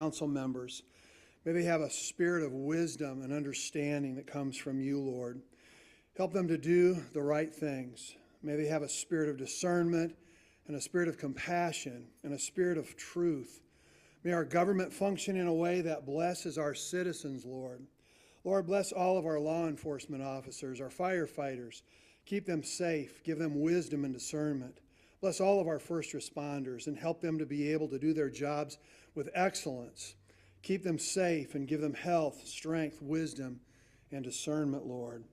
council members. May they have a spirit of wisdom and understanding that comes from you, Lord. Help them to do the right things. May they have a spirit of discernment and a spirit of compassion and a spirit of truth. May our government function in a way that blesses our citizens, Lord. Lord, bless all of our law enforcement officers, our firefighters. Keep them safe. Give them wisdom and discernment. Bless all of our first responders and help them to be able to do their jobs with excellence. Keep them safe and give them health, strength, wisdom, and discernment, Lord.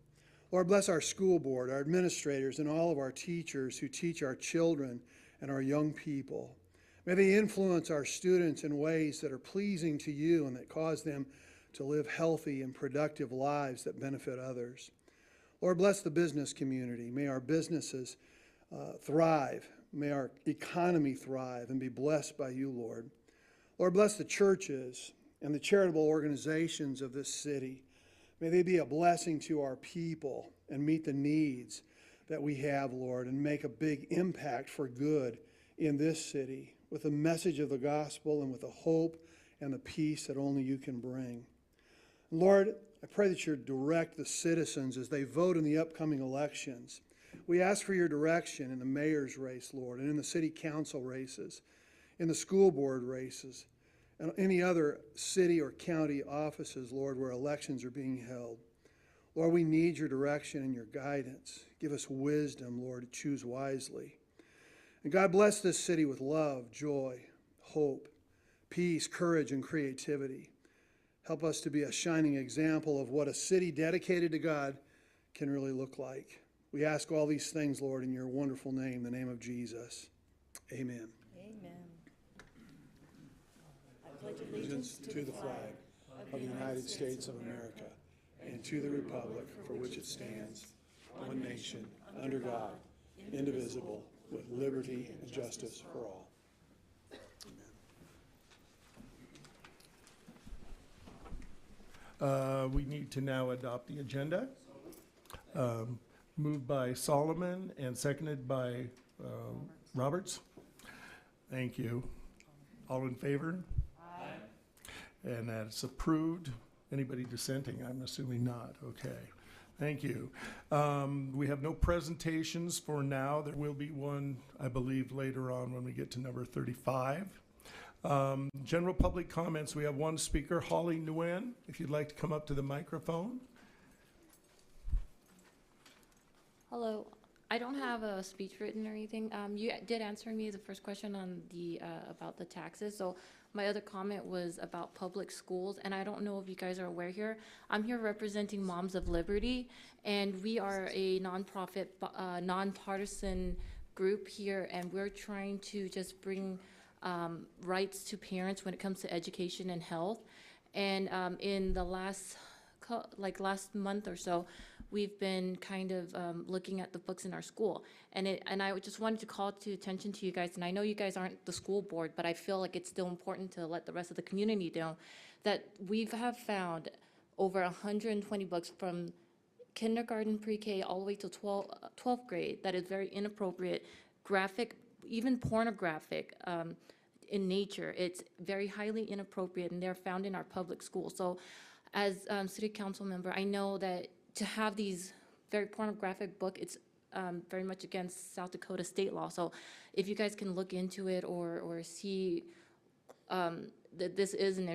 Lord, bless our school board, our administrators, and all of our teachers who teach our children and our young people. May they influence our students in ways that are pleasing to you and that cause them to live healthy and productive lives that benefit others. Lord, bless the business community. May our businesses thrive. May our economy thrive and be blessed by you, Lord. Lord, bless the churches and the charitable organizations of this city. May they be a blessing to our people and meet the needs that we have, Lord, and make a big impact for good in this city with the message of the gospel and with the hope and the peace that only you can bring. Lord, I pray that you direct the citizens as they vote in the upcoming elections. We ask for your direction in the mayor's race, Lord, and in the city council races, in the school board races, and any other city or county offices, Lord, where elections are being held. Lord, we need your direction and your guidance. Give us wisdom, Lord, to choose wisely. And God, bless this city with love, joy, hope, peace, courage, and creativity. Help us to be a shining example of what a city dedicated to God can really look like. We ask all these things, Lord, in your wonderful name, the name of Jesus. Amen. Amen. I pledge allegiance To the flag of the United States of America and to the republic for which it stands, one nation, under God, indivisible, with liberty and justice for all. We need to now adopt the agenda. Moved by Solomon and seconded by Roberts. Thank you. All in favor? Aye. And that's approved. Anybody dissenting? I'm assuming not. Okay. Thank you. We have no presentations for now. There will be one, I believe, later on when we get to number 35. General public comments. We have one speaker, Holly Nguyen, if you'd like to come up to the microphone. Hello. I don't have a speech written or anything. You did answer me the first question on the about the taxes. So my other comment was about public schools, and I don't know if you guys are aware here. I'm here representing Moms of Liberty, and we are a nonprofit, nonpartisan group here, and we're trying to just bring rights to parents when it comes to education and health. And in the last month or so, we've been kind of looking at the books in our school. And I just wanted to call to attention to you guys, and I know you guys aren't the school board, but I feel like it's still important to let the rest of the community know that we have found over 120 books from kindergarten, pre-K, all the way to 12th grade that is very inappropriate, graphic, even pornographic in nature. It's very highly inappropriate, and they're found in our public schools. So as city council member, I know that to have these very pornographic book, it's very much against South Dakota state law. So if you guys can look into it or see that this is an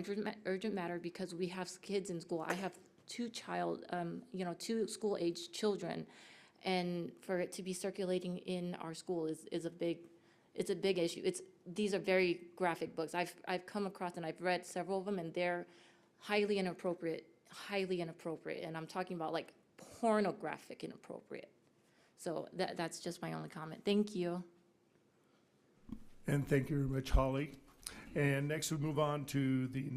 urgent matter, because we have kids in school. I have two school-aged children, and for it to be circulating in our school is a big issue. These are very graphic books. I've come across and I've read several of them, and they're highly inappropriate, and I'm talking about like pornographic inappropriate. So that's just my only comment. Thank you. And thank you very much, Holly. And next we move on to the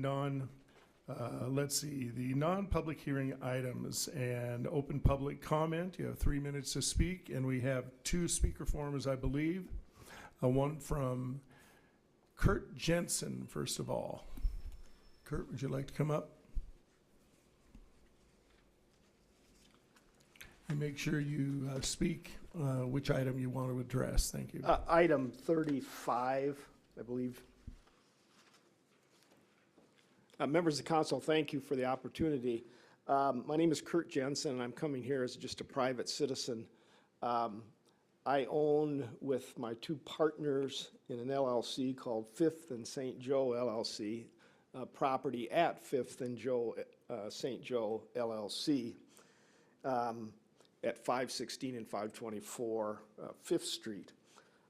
non-public hearing items and open public comment. You have 3 minutes to speak, and we have 2 speaker forms, I believe. One from Kurt Jensen, first of all. Kurt, would you like to come up? And make sure you speak which item you want to address. Thank you. Item 35, I believe. Members of the council, thank you for the opportunity. My name is Kurt Jensen, and I'm coming here as just a private citizen. I own with my two partners in an LLC called Fifth and St. Joe LLC, property at Fifth and St. Joe LLC at 516 and 524 Fifth Street.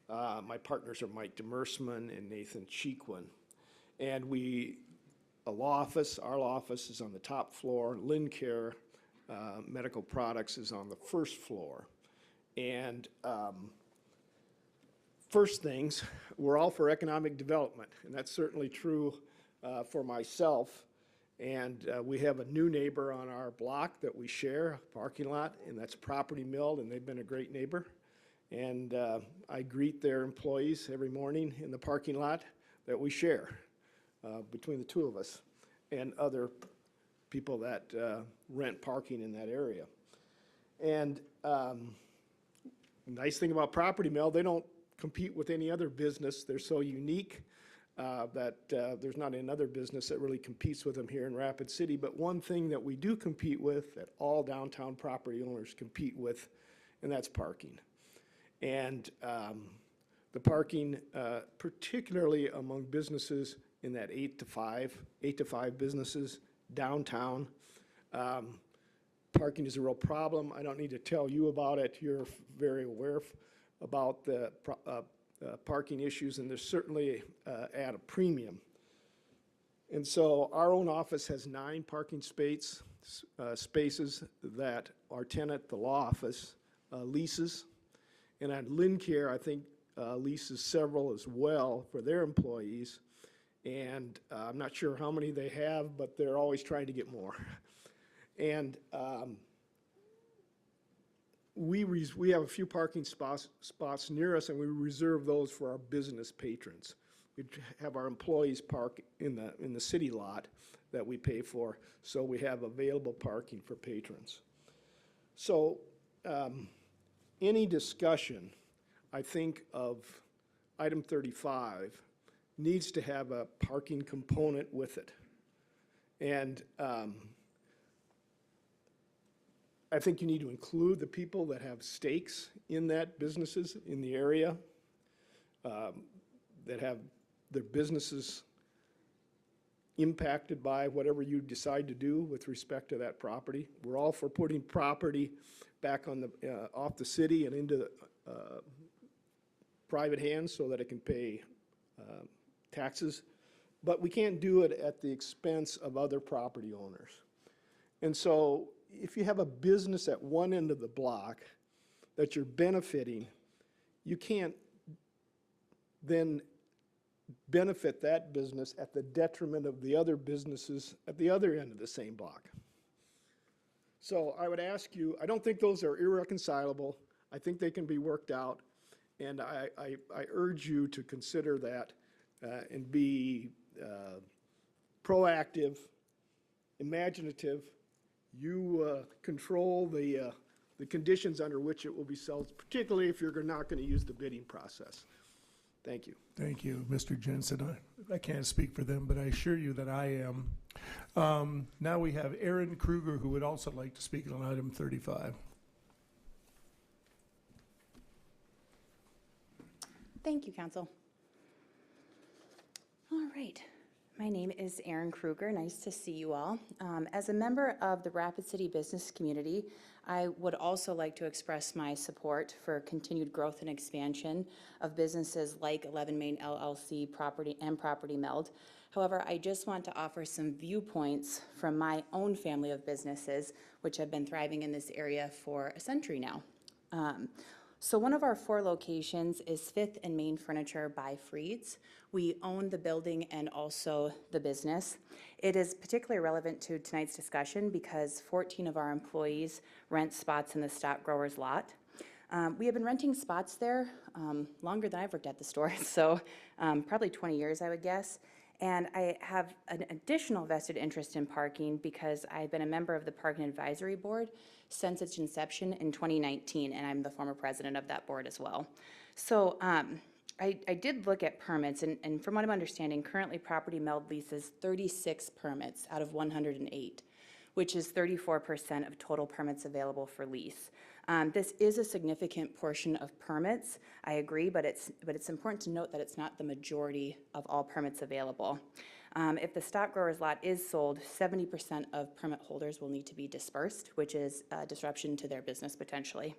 My partners are Mike Demersman and Nathan Cheequin. And our law office is on the top floor. Lincare Medical Products is on the first floor. And first things, we're all for economic development, and that's certainly true for myself. And we have a new neighbor on our block that we share, a parking lot, and that's Property Mill, and they've been a great neighbor. And I greet their employees every morning in the parking lot that we share between the two of us and other people that rent parking in that area. And nice thing about Property Mill, they don't compete with any other business. They're so unique that there's not another business that really competes with them here in Rapid City. But one thing that we do compete with, that all downtown property owners compete with, and that's parking. And the parking, particularly among businesses in that 8 to 5 businesses downtown, parking is a real problem. I don't need to tell you about it. You're very aware about the parking issues, and they're certainly at a premium. And so our own office has 9 parking spaces that our tenant, the law office, leases. And at Lincare, I think leases several as well for their employees. And I'm not sure how many they have, but they're always trying to get more. And we have a few parking spots near us, and we reserve those for our business patrons. We have our employees park in the city lot that we pay for, so we have available parking for patrons. So any discussion, I think, of item 35 needs to have a parking component with it. And I think you need to include the people that have stakes in that businesses in the area, that have their businesses impacted by whatever you decide to do with respect to that property. We're all for putting property back on the off the city and into private hands so that it can pay taxes, but we can't do it at the expense of other property owners. And so if you have a business at one end of the block that you're benefiting, you can't then benefit that business at the detriment of the other businesses at the other end of the same block. So I would ask you, I don't think those are irreconcilable. I think they can be worked out, and I urge you to consider that and be proactive, imaginative. You control the conditions under which it will be sold, particularly if you're not going to use the bidding process. Thank you. Thank you, Mr. Jensen. I can't speak for them, but I assure you that I am. Now we have Aaron Kruger, who would also like to speak on item 35. Thank you, Council. All right. My name is Erin Kruger. Nice to see you all. As a member of the Rapid City business community, I would also like to express my support for continued growth and expansion of businesses like 11 Main LLC Property Meld. However, I just want to offer some viewpoints from my own family of businesses, which have been thriving in this area for a century now. So one of our 4 locations is 5th and Main Furniture by Freed's. We own the building and also the business. It is particularly relevant to tonight's discussion because 14 of our employees rent spots in the stock growers lot. We have been renting spots there longer than I've worked at the store, so probably 20 years, I would guess. And I have an additional vested interest in parking because I've been a member of the Parking Advisory Board since its inception in 2019, and I'm the former president of that board as well. So I did look at permits, and from what I'm understanding, currently property meld leases 36 permits out of 108, which is 34% of total permits available for lease. This is a significant portion of permits, I agree, but it's important to note that it's not the majority of all permits available. If the stock grower's lot is sold, 70% of permit holders will need to be dispersed, which is a disruption to their business potentially.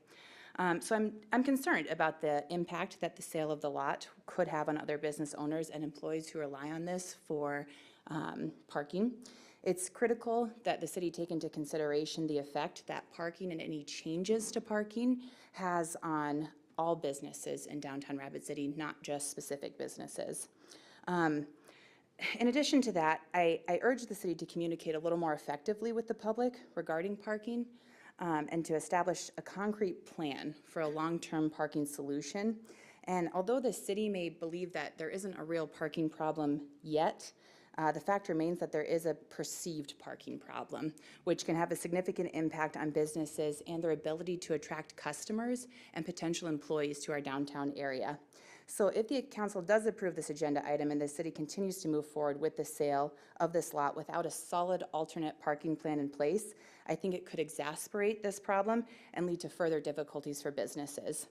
So I'm concerned about the impact that the sale of the lot could have on other business owners and employees who rely on this for parking. It's critical that the city take into consideration the effect that parking and any changes to parking has on all businesses in downtown Rapid City, not just specific businesses. In addition to that, I urge the city to communicate a little more effectively with the public regarding parking and to establish a concrete plan for a long-term parking solution. And although the city may believe that there isn't a real parking problem yet, the fact remains that there is a perceived parking problem, which can have a significant impact on businesses and their ability to attract customers and potential employees to our downtown area. So if the council does approve this agenda item and the city continues to move forward with the sale of this lot without a solid alternate parking plan in place, I think it could exacerbate this problem and lead to further difficulties for businesses.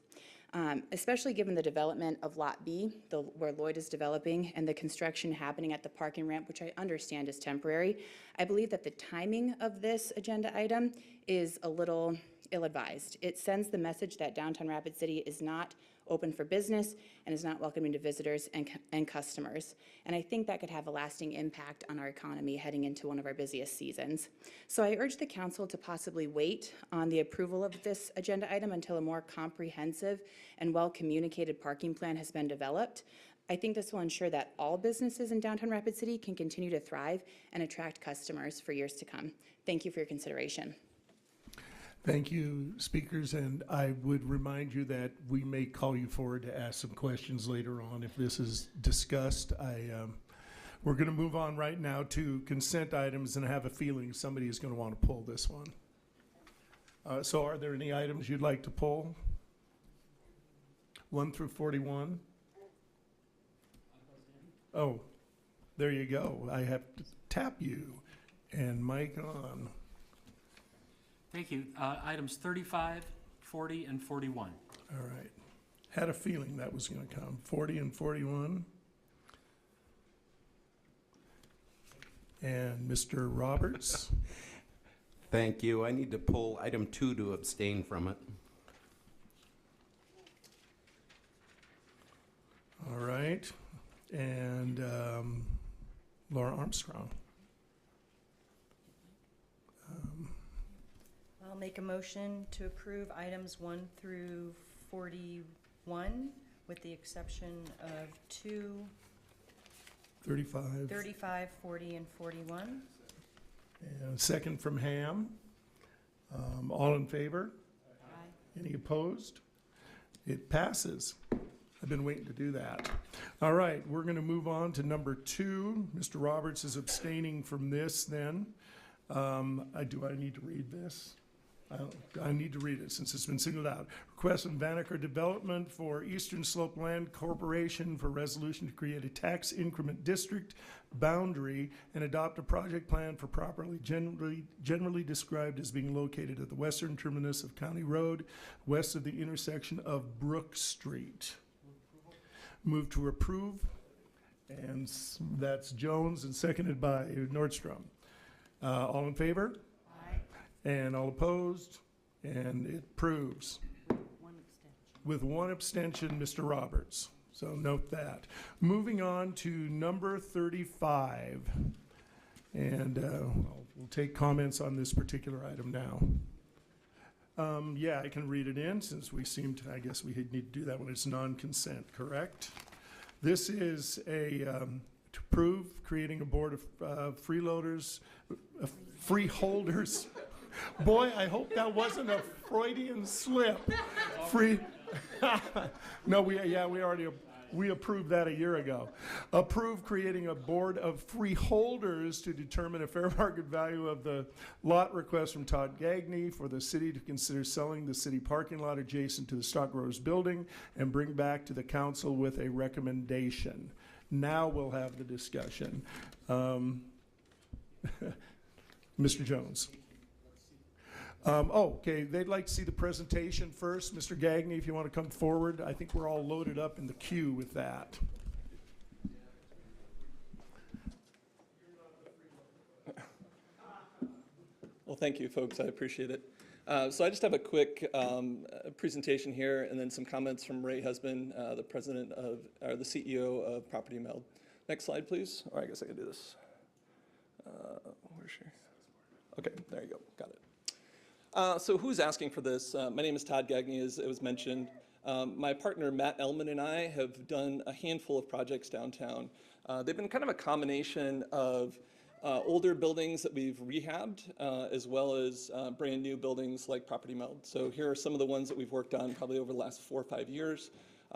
Especially given the development of Lot B, where Lloyd is developing, and the construction happening at the parking ramp, which I understand is temporary, I believe that the timing of this agenda item is a little ill-advised. It sends the message that downtown Rapid City is not open for business and is not welcoming to visitors and customers. And I think that could have a lasting impact on our economy heading into one of our busiest seasons. So I urge the council to possibly wait on the approval of this agenda item until a more comprehensive and well-communicated parking plan has been developed. I think this will ensure that all businesses in downtown Rapid City can continue to thrive and attract customers for years to come. Thank you for your consideration. Thank you, speakers, and I would remind you that we may call you forward to ask some questions later on if this is discussed. We're going to move on right now to consent items, and I have a feeling somebody is going to want to pull this one. So are there any items you'd like to pull? 1 through 41? Oh, there you go. I have to tap you and mic on. Thank you. Items 35, 40, and 41. All right. Had a feeling that was going to come. 40 and 41. And Mr. Roberts. Thank you. I need to pull item 2 to abstain from it. All right. And Laura Armstrong. I'll make a motion to approve items 1 through 41, with the exception of 2, 35. 35, 40, and 41. And second from Ham. All in favor? Aye. Any opposed? It passes. I've been waiting to do that. All right, we're going to move on to number 2. Mr. Roberts is abstaining from this then. Do I need to read this? I need to read it since it's been singled out. Request from Vanacker Development for Eastern Slope Land Corporation for resolution to create a tax increment district boundary and adopt a project plan for properly generally described as being located at the western terminus of County Road, west of the intersection of Brook Street. Move to approve, and that's Jones, and seconded by Nordstrom. All in favor? And all opposed? And it approves. With one abstention, Mr. Roberts. So note that. Moving on to number 35. And we'll take comments on this particular item now. Yeah, I can read it in since we seem to, I guess we need to do that when it's non-consent, correct? This is to approve creating a board of freeloaders, freeholders. Boy, I hope that wasn't a Freudian slip. No, we already We approved that a year ago. Approve creating a board of freeholders to determine a fair market value of the lot request from Todd Gagney for the city to consider selling the city parking lot adjacent to the Stock Growers building and bring back to the council with a recommendation. Now we'll have the discussion. Mr. Jones. Okay, they'd like to see the presentation first. Mr. Gagney, if you want to come forward. I think we're all loaded up in the queue with that. Well, thank you, folks. I appreciate it. So I just have a quick presentation here and then some comments from Ray Husband, the president of, or the CEO of Property Meld. Next slide, please. Or I guess I can do this. Where's she? Okay, there you go. Got it. So who's asking for this? My name is Todd Gagney, as it was mentioned. My partner, Matt Ellman, and I have done a handful of projects downtown. They've been kind of a combination of older buildings that we've rehabbed, as well as brand new buildings like Property Meld. So here are some of the ones that we've worked on probably over the last 4 or 5 years,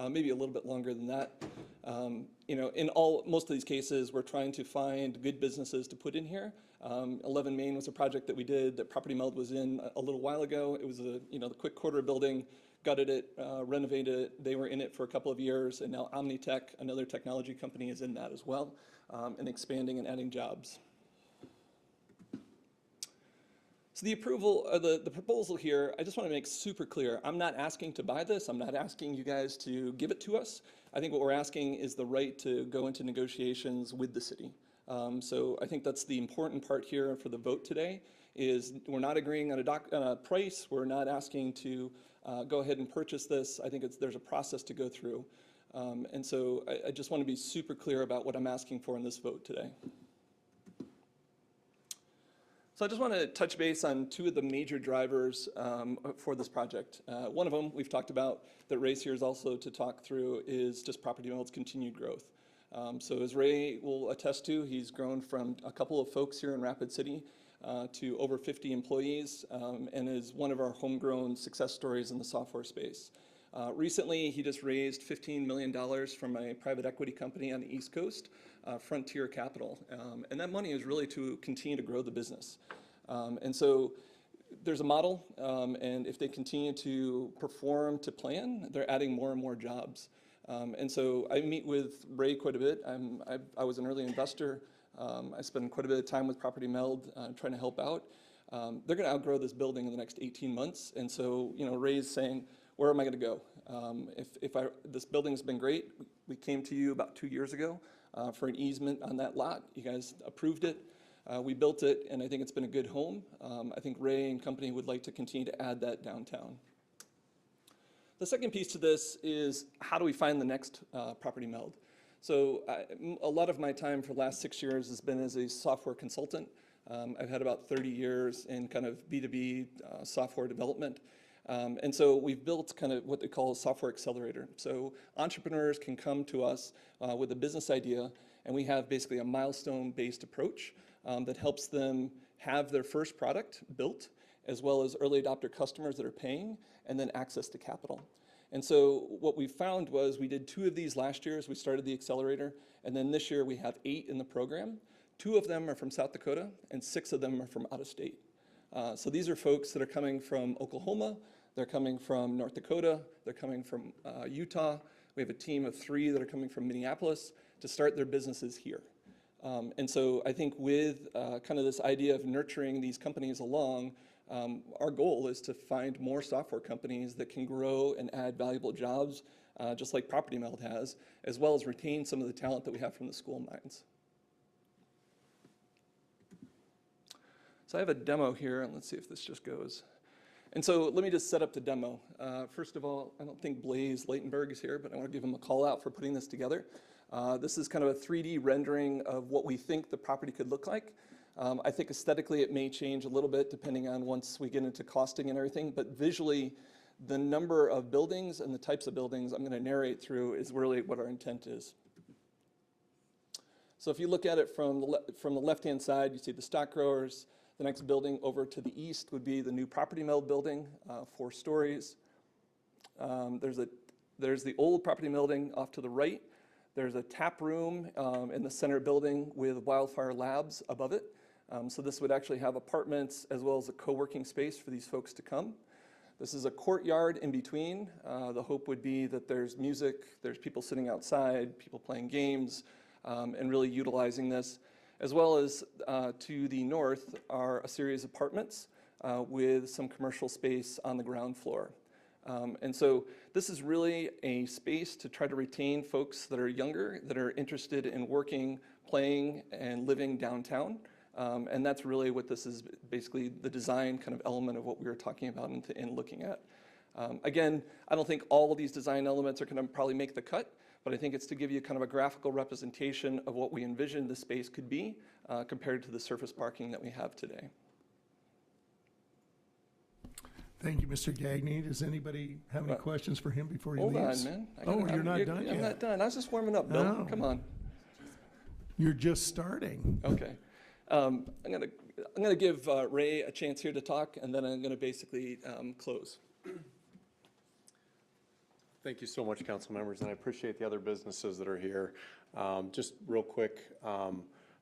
maybe a little bit longer than that. You know, in most of these cases, we're trying to find good businesses to put in here. 11 Main was a project that we did that Property Meld was in a little while ago. It was the quick quarter building, gutted it, renovated it. They were in it for a couple of years, and now Omnitech, another technology company, is in that as well, and expanding and adding jobs. So the approval, the proposal here, I just want to make super clear. I'm not asking to buy this. I'm not asking you guys to give it to us. I think what we're asking is the right to go into negotiations with the city. So I think that's the important part here for the vote today, is we're not agreeing on a price. We're not asking to go ahead and purchase this. I think there's a process to go through. And so I just want to be super clear about what I'm asking for in this vote today. So I just want to touch base on 2 of the major drivers for this project. One of them we've talked about that Ray's here is also to talk through is just Property Meld's continued growth. So as Ray will attest to, he's grown from a couple of folks here in Rapid City to over 50 employees, and is one of our homegrown success stories in the software space. Recently, he just raised $15 million from a private equity company on the East Coast, Frontier Capital. And that money is really to continue to grow the business. And so there's a model, and if they continue to perform to plan, they're adding more and more jobs. And so I meet with Ray quite a bit. I was an early investor. I spend quite a bit of time with Property Meld trying to help out. They're going to outgrow this building in the next 18 months. And so, Ray's saying, where am I going to go? This building's been great. We came to you about 2 years ago for an easement on that lot. You guys approved it. We built it, and I think it's been a good home. I think Ray and company would like to continue to add that downtown. The second piece to this is how do we find the next Property Meld? So a lot of my time for the last 6 years has been as a software consultant. I've had about 30 years in kind of B2B software development. And so we've built kind of what they call a software accelerator. So entrepreneurs can come to us with a business idea, and we have basically a milestone-based approach that helps them have their first product built, as well as early adopter customers that are paying, and then access to capital. And so what we found was we did 2 of these last year as we started the accelerator, and then this year we have 8 in the program. 2 of them are from South Dakota, and 6 of them are from out of state. So these are folks that are coming from Oklahoma, they're coming from North Dakota, they're coming from Utah. We have a team of 3 that are coming from Minneapolis to start their businesses here. And so I think with kind of this idea of nurturing these companies along, our goal is to find more software companies that can grow and add valuable jobs, just like Property Meld has, as well as retain some of the talent that we have from the school mines. So I have a demo here, and let's see if this just goes. And so let me just set up the demo. First of all, I don't think Blaze Leitenberg is here, but I want to give him a call out for putting this together. This is kind of a 3D rendering of what we think the property could look like. I think aesthetically it may change a little bit depending on once we get into costing and everything, but visually the number of buildings and the types of buildings I'm going to narrate through is really what our intent is. So if you look at it from the left-hand side, you see the Stock Growers. The next building over to the east would be the new Property Meld building, 4 stories. There's a There's the old property building off to the right. There's a tap room in the center building with Wildfire Labs above it. So this would actually have apartments as well as a co-working space for these folks to come. This is a courtyard in between. The hope would be that there's music, there's people sitting outside, people playing games, and really utilizing this. As well as to the north are a series of apartments with some commercial space on the ground floor. And so this is really a space to try to retain folks that are younger, that are interested in working, playing, and living downtown. And that's really what this is, basically the design kind of element of what we were talking about and looking at. Again, I don't think all of these design elements are going to probably make the cut, but I think it's to give you kind of a graphical representation of what we envision the space could be compared to the surface parking that we have today. Thank you, Mr. Gagné. Does anybody have any questions for him before he Hold leaves? on, man. You're not done yet? I'm not done. I was just warming up, Bill. No. Come on. You're just starting. Okay. I'm gonna give Ray a chance here to talk, and then I'm gonna basically close. Thank you so much, council members, and I appreciate the other businesses that are here. Just real quick,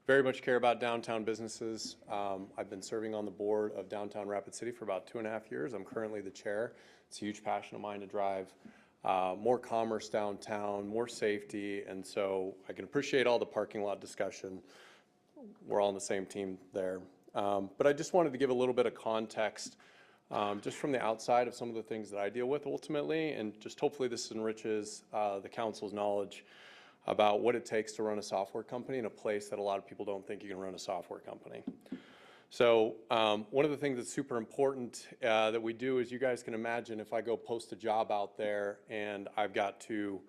very much care about downtown businesses. I've been serving on the board of Downtown Rapid City for about 2.5 years. I'm currently the chair. It's a huge passion of mine to drive more commerce downtown, more safety, and so I can appreciate all the parking lot discussion. We're all on the same team there. But I just wanted to give a little bit of context just from the outside of some of the things that I deal with ultimately, and just hopefully this enriches the council's knowledge about what it takes to run a software company in a place that a lot of people don't think you can run a software company. So one of the things that's super important that we do is, you guys can imagine if I go post a job out there and I've got to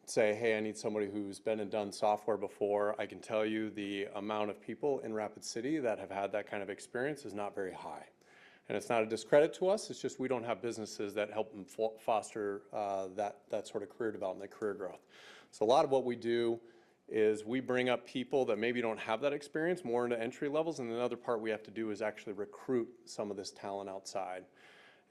say, hey, I need somebody who's been and done software before, I can tell you the amount of people in Rapid City that have had that kind of experience is not very high. And it's not a discredit to us, it's just we don't have businesses that help them foster that sort of career development, career growth. So a lot of what we do is we bring up people that maybe don't have that experience more into entry levels, and another part we have to do is actually recruit some of this talent outside.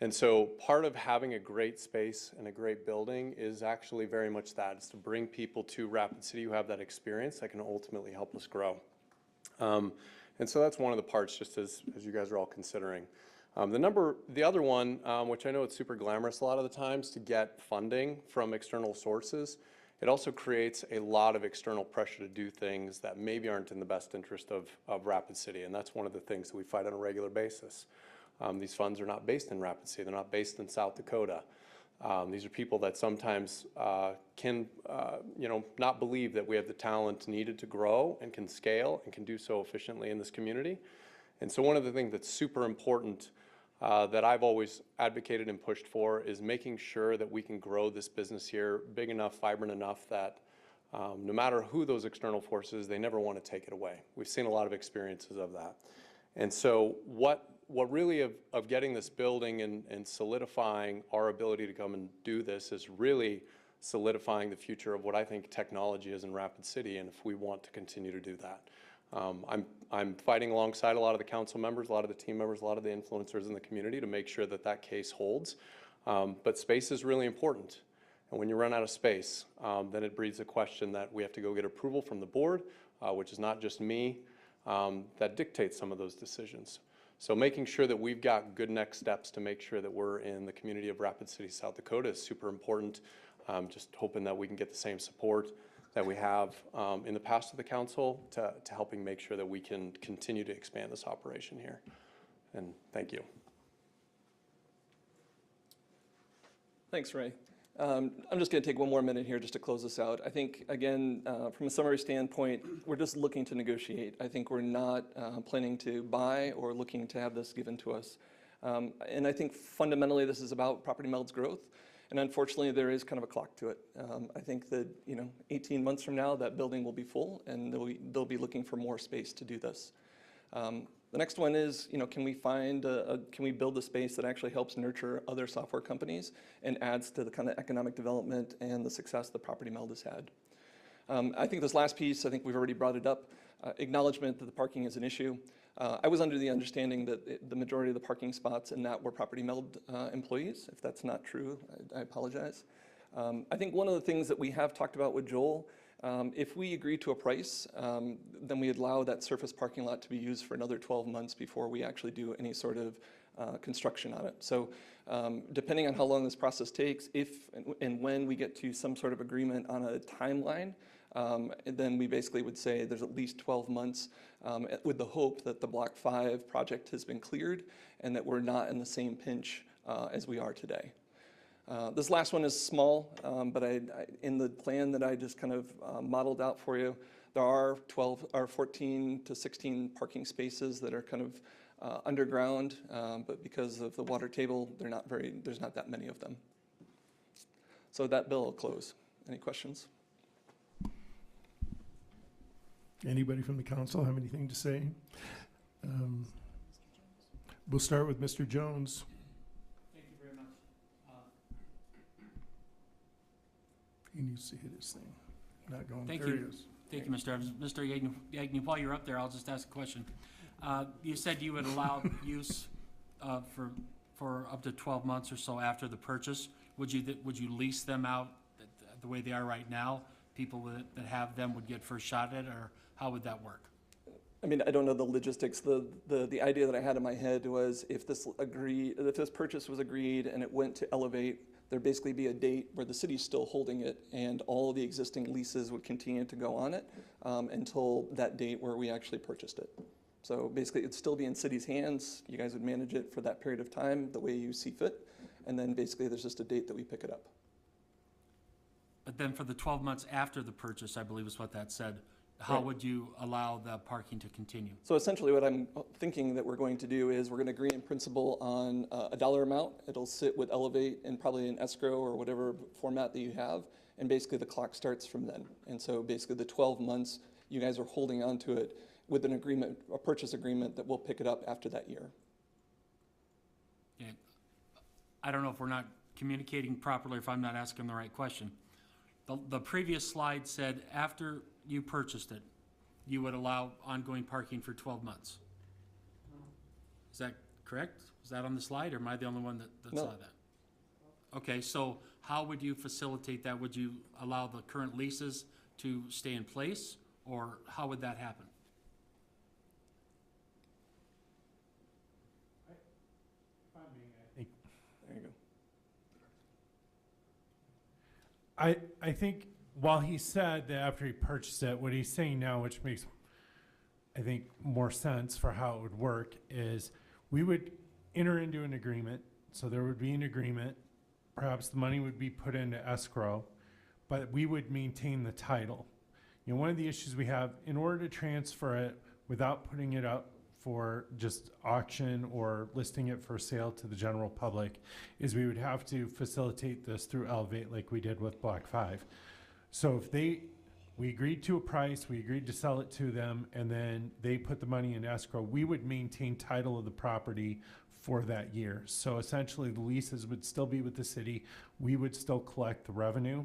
And so part of having a great space and a great building is actually very much that. It's to bring people to Rapid City who have that experience that can ultimately help us grow. And so that's one of the parts, just as you guys are all considering. The other one, which I know it's super glamorous a lot of the times to get funding from external sources, it also creates a lot of external pressure to do things that maybe aren't in the best interest of Rapid City, and that's one of the things that we fight on a regular basis. These funds are not based in Rapid City, they're not based in South Dakota. These are people that sometimes can not believe that we have the talent needed to grow and can scale and can do so efficiently in this community. And so one of the things that's super important that I've always advocated and pushed for is making sure that we can grow this business here big enough, vibrant enough that no matter who those external forces, they never want to take it away. We've seen a lot of experiences of that. And so what really of getting this building and solidifying our ability to come and do this is really solidifying the future of what I think technology is in Rapid City, and if we want to continue to do that. I'm fighting alongside a lot of the council members, a lot of the team members, a lot of the influencers in the community to make sure that that case holds. But space is really important. And when you run out of space, then it breeds a question that we have to go get approval from the board, which is not just me, that dictates some of those decisions. So making sure that we've got good next steps to make sure that we're in the community of Rapid City, South Dakota is super important. Just hoping that we can get the same support that we have in the past of the council to helping make sure that we can continue to expand this operation here. And thank you. Thanks, Ray. I'm just going to take one more minute here just to close this out. I think, again, from a summary standpoint, we're just looking to negotiate. I think we're not planning to buy or looking to have this given to us. And I think fundamentally this is about Property Meld's growth. And unfortunately, there is kind of a clock to it. I think that 18 months from now, that building will be full, and they'll be looking for more space to do this. The next one is, can we can we build a space that actually helps nurture other software companies and adds to the kind of economic development and the success that Property Meld has had? I think this last piece, I think we've already brought it up, acknowledgement that the parking is an issue. I was under the understanding that the majority of the parking spots in that were Property Meld employees. If that's not true, I apologize. I think one of the things that we have talked about with Joel, if we agree to a price, then we allow that surface parking lot to be used for another 12 months before we actually do any sort of construction on it. So depending on how long this process takes, if and when we get to some sort of agreement on a timeline, then we basically would say there's at least 12 months with the hope that the Block 5 project has been cleared and that we're not in the same pinch as we are today. This last one is small, but in the plan that I just kind of modeled out for you, there are 14 to 16 parking spaces that are kind of underground, but because of the water table, there's not that many of them. So that bill will close. Any questions? Anybody from the council have anything to say? We'll start with Mr. Jones. Thank you very much. He needs to hit his thing. Not going, Thank there he you. is. Thank you, Mr. Evans. Mr. Yagni, while you're up there, I'll just ask a question. You said you would allow use for up to 12 months or so after the purchase. Would you lease them out the way they are right now? People that have them would get first shot at it, or how would that work? I mean, I don't know the logistics. The idea that I had in my head was if this purchase was agreed and it went to Elevate, there'd basically be a date where the city's still holding it and all of the existing leases would continue to go on it until that date where we actually purchased it. So basically it'd still be in city's hands. You guys would manage it for that period of time the way you see fit. And then basically there's just a date that we pick it up. But then for the 12 months after the purchase, I believe is what that said, how would you allow the parking to continue? So essentially what I'm thinking that we're going to do is we're going to agree in principle on a dollar amount. It'll sit with Elevate and probably an escrow or whatever format that you have. And basically the clock starts from then. And so basically the 12 months, you guys are holding on to it with an agreement, a purchase agreement that we'll pick it up after that year. Yeah. I don't know if we're not communicating properly, if I'm not asking the right question. The previous slide said after you purchased it, you would allow ongoing parking for 12 months. Is that correct? Is that on the slide, or am I the only one that No. saw that? Okay, so how would you facilitate that? Would you allow the current leases to stay in place, or how would that happen? There you go. I think while he said that after he purchased it, what he's saying now, which makes, I think, more sense for how it would work, is we would enter into an agreement. So there would be an agreement. Perhaps the money would be put into escrow, but we would maintain the title. You know, one of the issues we have, in order to transfer it without putting it up for just auction or listing it for sale to the general public, is we would have to facilitate this through Elevate like we did with Block 5. So if we agreed to a price, we agreed to sell it to them, and then they put the money in escrow, we would maintain title of the property for that year. So essentially the leases would still be with the city. We would still collect the revenue,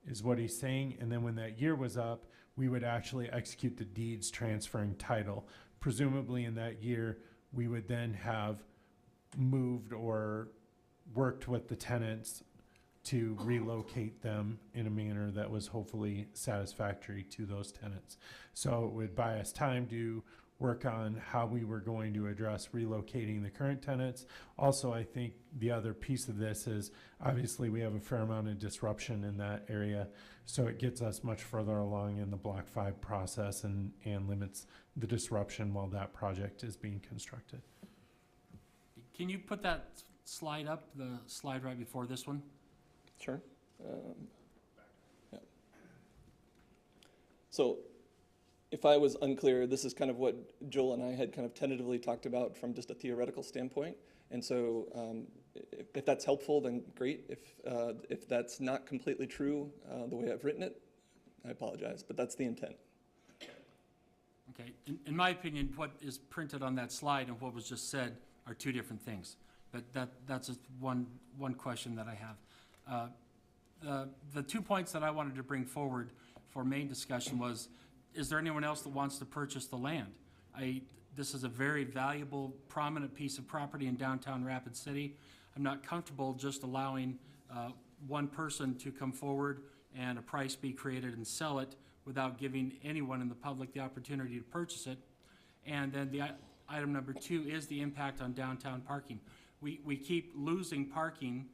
is what he's saying. And then when that year was up, we would actually execute the deeds transferring title. Presumably in that year, we would then have moved or worked with the tenants to relocate them in a manner that was hopefully satisfactory to those tenants. So it would buy us time to work on how we were going to address relocating the current tenants. Also, I think the other piece of this is obviously we have a fair amount of disruption in that area. So it gets us much further along in the Block 5 process and limits the disruption while that project is being constructed. Can you put that slide up, the slide right before this one? Sure. Yeah. So if I was unclear, this is kind of what Joel and I had kind of tentatively talked about from just a theoretical standpoint. And so if that's helpful, then great. If that's not completely true, the way I've written it, I apologize, but that's the intent. Okay, in my opinion, what is printed on that slide and what was just said are two different things. But that's just one question that I have. The 2 points that I wanted to bring forward for main discussion was, is there anyone else that wants to purchase the land? this is a very valuable, prominent piece of property in downtown Rapid City. I'm not comfortable just allowing one person to come forward and a price be created and sell it without giving anyone in the public the opportunity to purchase it. And then the item number 2 is the impact on downtown parking. We keep losing parking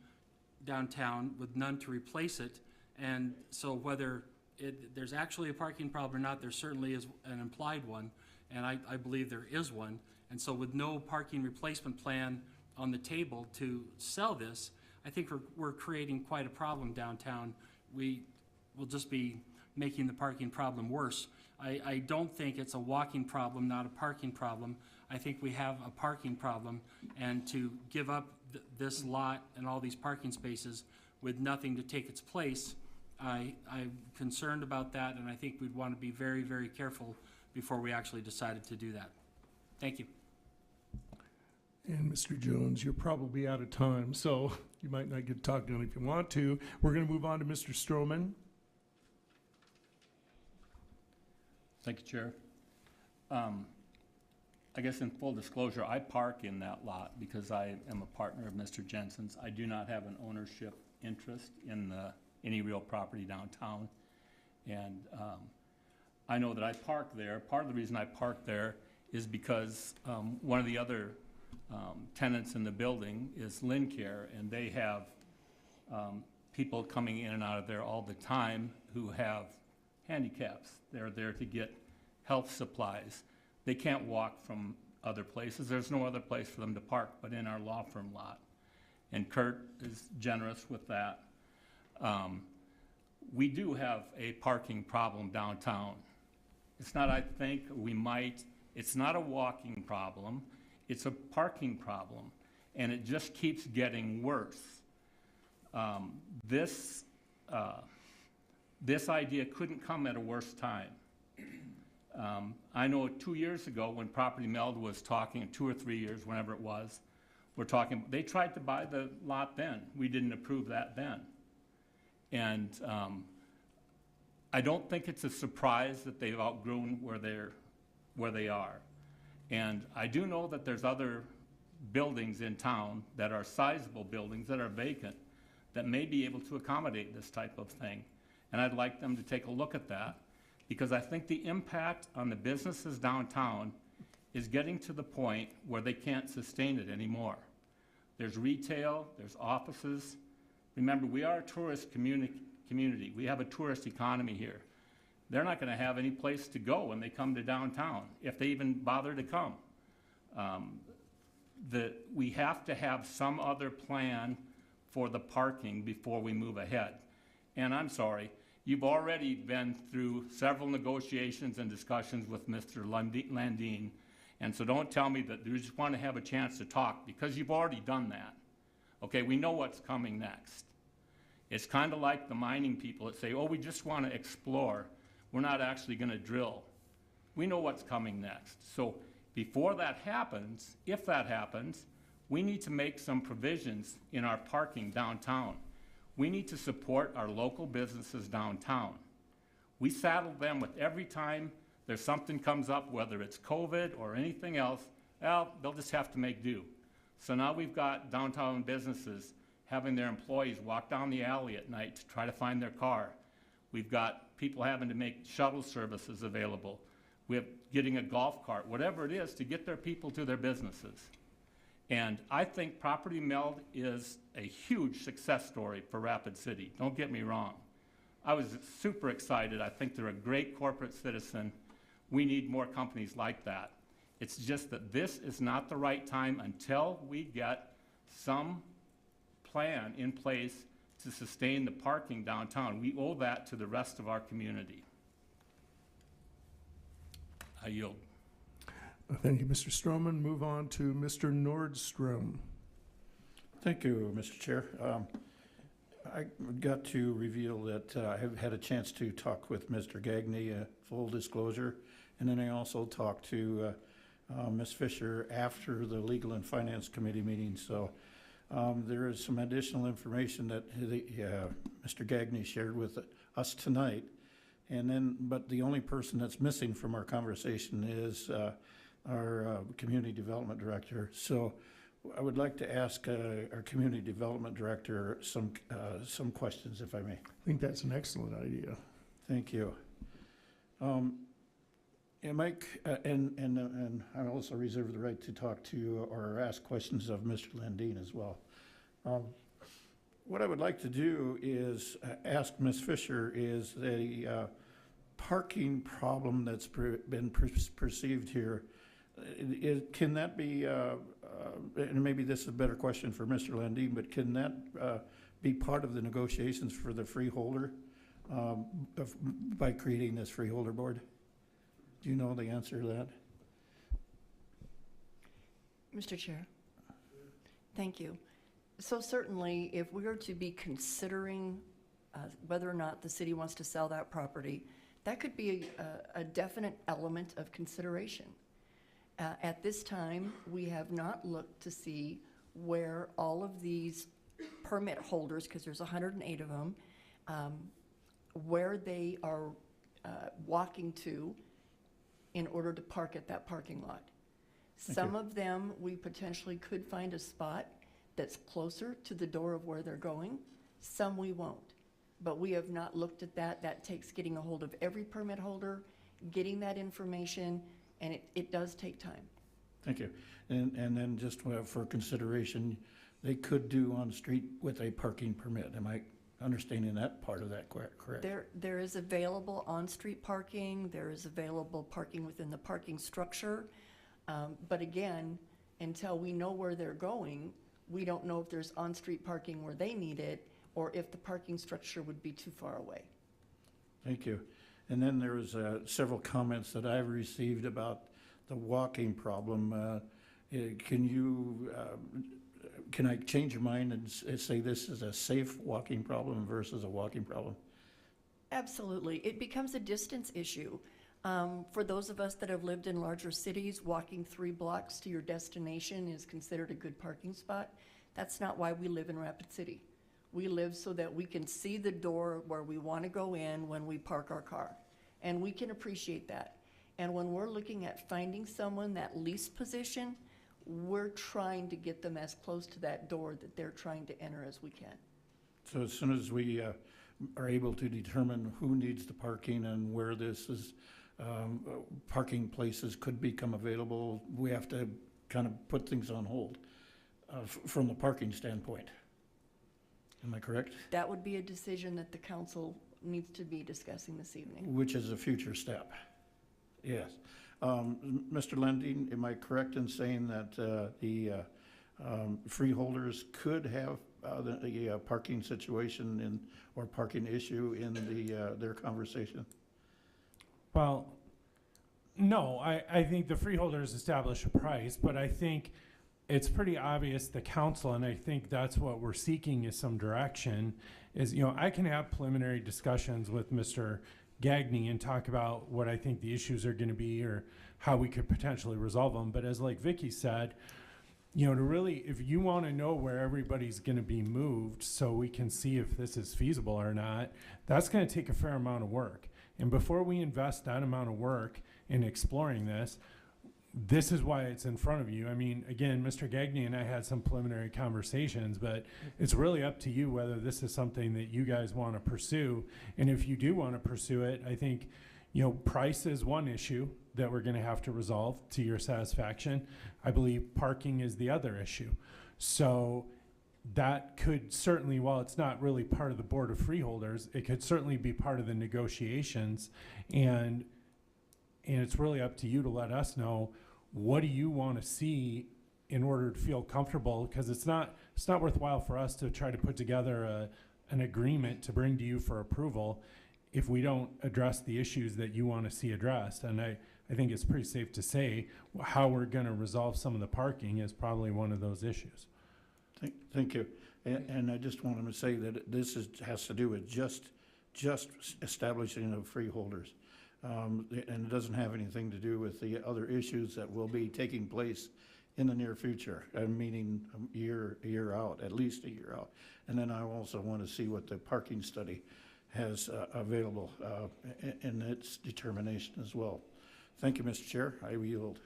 downtown with none to replace it. And so whether there's actually a parking problem or not, there certainly is an implied one, and I believe there is one. And so with no parking replacement plan on the table to sell this, I think we're creating quite a problem downtown. We will just be making the parking problem worse. I don't think it's a walking problem, not a parking problem. I think we have a parking problem, and to give up this lot and all these parking spaces with nothing to take its place, I'm concerned about that, and I think we'd want to be very, very careful before we actually decided to do that. Thank you. And Mr. Jones, you're probably out of time, so you might not get to talk to him if you want to. We're going to move on to Mr. Stroman. Thank you, Chair. I guess in full disclosure, I park in that lot because I am a partner of Mr. Jensen's. I do not have an ownership interest in any real property downtown. And I know that I park there. Part of the reason I park there is because one of the other tenants in the building is Lincare, and they have people coming in and out of there all the time who have handicaps. They're there to get health supplies. They can't walk from other places. There's no other place for them to park but in our law firm lot. And Kurt is generous with that. We do have a parking problem downtown. It's not, I think, it's not a walking problem. It's a parking problem, and it just keeps getting worse. This idea couldn't come at a worse time. I know 2 years ago when Property Meld was talking, 2 or 3 years, whenever it was, they tried to buy the lot then. We didn't approve that then. And I don't think it's a surprise that they've outgrown where they are. And I do know that there's other buildings in town that are sizable buildings that are vacant that may be able to accommodate this type of thing. And I'd like them to take a look at that, because I think the impact on the businesses downtown is getting to the point where they can't sustain it anymore. There's retail, there's offices. Remember, we are a tourist community. We have a tourist economy here. They're not going to have any place to go when they come to downtown, if they even bother to come. We have to have some other plan for the parking before we move ahead. And I'm sorry, you've already been through several negotiations and discussions with Mr. Landine, and so don't tell me that you just want to have a chance to talk, because you've already done that. Okay, we know what's coming next. It's kind of like the mining people that say, oh, we just want to explore. We're not actually going to drill. We know what's coming next. So before that happens, if that happens, we need to make some provisions in our parking downtown. We need to support our local businesses downtown. We saddle them with every time there's something comes up, whether it's COVID or anything else, well, they'll just have to make do. So now we've got downtown businesses having their employees walk down the alley at night to try to find their car. We've got people having to make shuttle services available. We're getting a golf cart, whatever it is, to get their people to their businesses. And I think Property Meld is a huge success story for Rapid City. Don't get me wrong. I was super excited. I think they're a great corporate citizen. We need more companies like that. It's just that this is not the right time until we get some plan in place to sustain the parking downtown. We owe that to the rest of our community. I yield. Thank you, Mr. Stroman. Move on to Mr. Nordstrom. Thank you, Mr. Chair. I got to reveal that I have had a chance to talk with Mr. Gagne, full disclosure, and then I also talked to Ms. Fisher after the Legal and Finance Committee meeting. So there is some additional information that Mr. Gagne shared with us tonight. And then, but the only person that's missing from our conversation is our Community Development Director. So I would like to ask our Community Development Director some questions, if I may. I think that's an excellent idea. Thank you. And Mike, and I also reserve the right to talk to or ask questions of Mr. Landine as well. What I would like to do is ask Ms. Fisher is the parking problem that's been perceived here. Can that be, and maybe this is a better question for Mr. Landine, but can that be part of the negotiations for the freeholder by creating this freeholder board? Do you know the answer to that? Mr. Chair. Thank you. So certainly, if we are to be considering whether or not the city wants to sell that property, that could be a definite element of consideration. At this time, we have not looked to see where all of these permit holders, because there's 108 of them, where they are walking to in order to park at that parking lot. Some of them, we potentially could find a spot that's closer to the door of where they're going. Some we won't. But we have not looked at that. That takes getting a hold of every permit holder, getting that information, and it does take time. Thank you. And then just for consideration, they could do on street with a parking permit. Am I understanding that part of that correct? There is available on-street parking. There is available parking within the parking structure. But again, until we know where they're going, we don't know if there's on-street parking where they need it or if the parking structure would be too far away. Thank you. And then there was several comments that I've received about the walking problem. Can I change your mind and say this is a safe walking problem versus a walking problem? Absolutely. It becomes a distance issue. For those of us that have lived in larger cities, walking 3 blocks to your destination is considered a good parking spot. That's not why we live in Rapid City. We live so that we can see the door where we want to go in when we park our car. And we can appreciate that. And when we're looking at finding someone that lease position, we're trying to get them as close to that door that they're trying to enter as we can. So as soon as we are able to determine who needs the parking and where this is, parking places could become available, we have to kind of put things on hold from the parking standpoint. Am I correct? That would be a decision that the council needs to be discussing this evening. Which is a future step. Yes. Mr. Landine, am I correct in saying that the freeholders could have the parking situation or parking issue in their conversation? Well, no, I think the freeholders establish a price, but I think it's pretty obvious the council, and I think that's what we're seeking is some direction, is, I can have preliminary discussions with Mr. Gagne and talk about what I think the issues are going to be or how we could potentially resolve them. But as like Vicky said, to really, if you want to know where everybody's going to be moved so we can see if this is feasible or not, that's going to take a fair amount of work. And before we invest that amount of work in exploring this is why it's in front of you. I mean, again, Mr. Gagne and I had some preliminary conversations, but it's really up to you whether this is something that you guys want to pursue. And if you do want to pursue it, I think, price is one issue that we're going to have to resolve to your satisfaction. I believe parking is the other issue. So that could certainly, while it's not really part of the Board of Freeholders, it could certainly be part of the negotiations. And it's really up to you to let us know, what do you want to see in order to feel comfortable? Because it's not worthwhile for us to try to put together an agreement to bring to you for approval if we don't address the issues that you want to see addressed. And I think it's pretty safe to say how we're going to resolve some of the parking is probably one of those issues. Thank you. And I just wanted to say that this has to do with just establishing of freeholders. And it doesn't have anything to do with the other issues that will be taking place in the near future, meaning a year out, at least a year out. And then I also want to see what the parking study has available in its determination as well. Thank you, Mr. Chair. I yield.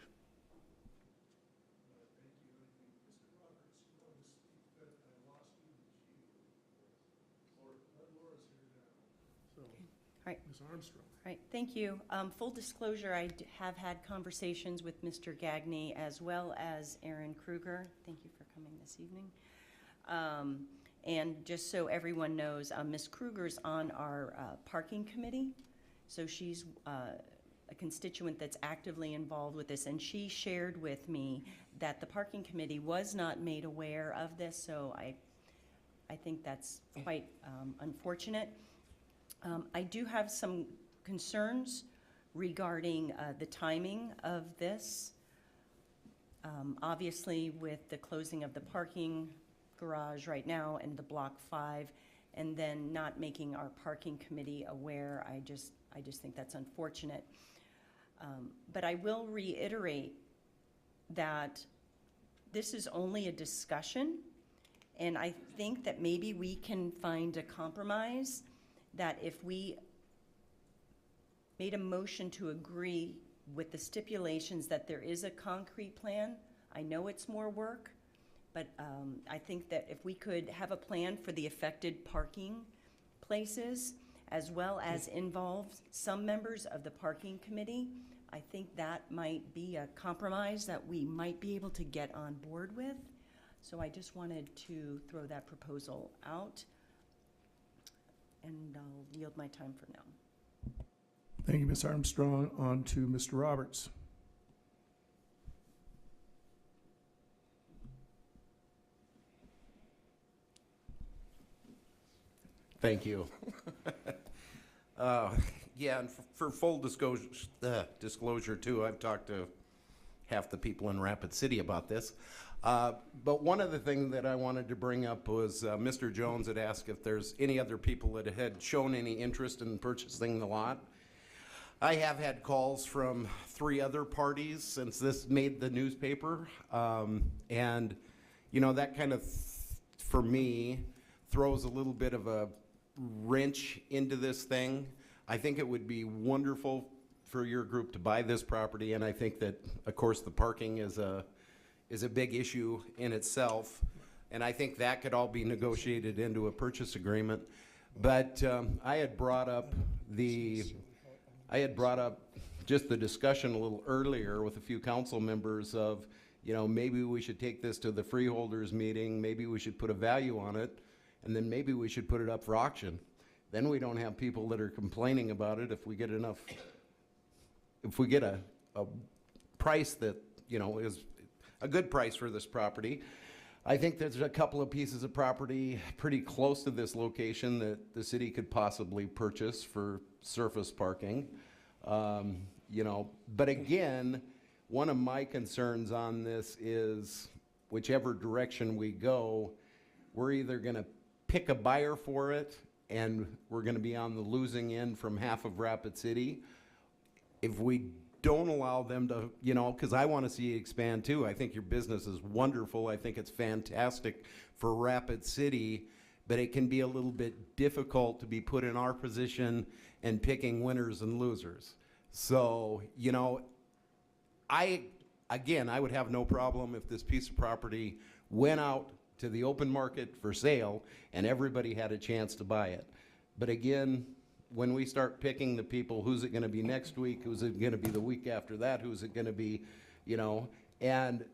right. Ms. Armstrong. Right, thank you. Full disclosure, I have had conversations with Mr. Gagné as well as Aaron Kruger. Thank you for coming this evening. And just so everyone knows, Ms. Kruger's on our parking committee. So she's a constituent that's actively involved with this. And she shared with me that the parking committee was not made aware of this. So I think that's quite unfortunate. I do have some concerns regarding the timing of this. Obviously, with the closing of the parking garage right now and the Block 5, and then not making our parking committee aware, I just think that's unfortunate. But I will reiterate that this is only a discussion, and I think that maybe we can find a compromise that if we made a motion to agree with the stipulations that there is a concrete plan. I know it's more work, but I think that if we could have a plan for the affected parking places, as well as involve some members of the parking committee, I think that might be a compromise that we might be able to get on board with. So I just wanted to throw that proposal out, and I'll yield my time for now. Thank you, Ms. Armstrong. On to Mr. Roberts. Thank you. Yeah, and for full disclosure too, I've talked to half the people in Rapid City about this. But one of the things that I wanted to bring up was Mr. Jones had asked if there's any other people that had shown any interest in purchasing the lot. I have had calls from 3 other parties since this made the newspaper. And, you know, that kind of, for me, throws a little bit of a wrench into this thing. I think it would be wonderful for your group to buy this property, and I think that, of course, the parking is a big issue in itself, and I think that could all be negotiated into a purchase agreement. But I had brought up just the discussion a little earlier with a few council members of, you know, maybe we should take this to the freeholders meeting, maybe we should put a value on it, and then maybe we should put it up for auction. Then we don't have people that are complaining about it if we get a price that, you know, is a good price for this property. I think there's a couple of pieces of property pretty close to this location that the city could possibly purchase for surface parking. You know, but again, one of my concerns on this is whichever direction we go, we're either gonna pick a buyer for it and we're gonna be on the losing end from half of Rapid City. If we don't allow them to, you know, because I want to see you expand too. I think your business is wonderful. I think it's fantastic for Rapid City, but it can be a little bit difficult to be put in our position and picking winners and losers. So, you know, I would have no problem if this piece of property went out to the open market for sale and everybody had a chance to buy it. But again, when we start picking the people, who's it going to be next week? Who's it going to be the week after that? Who's it going to be, you know? And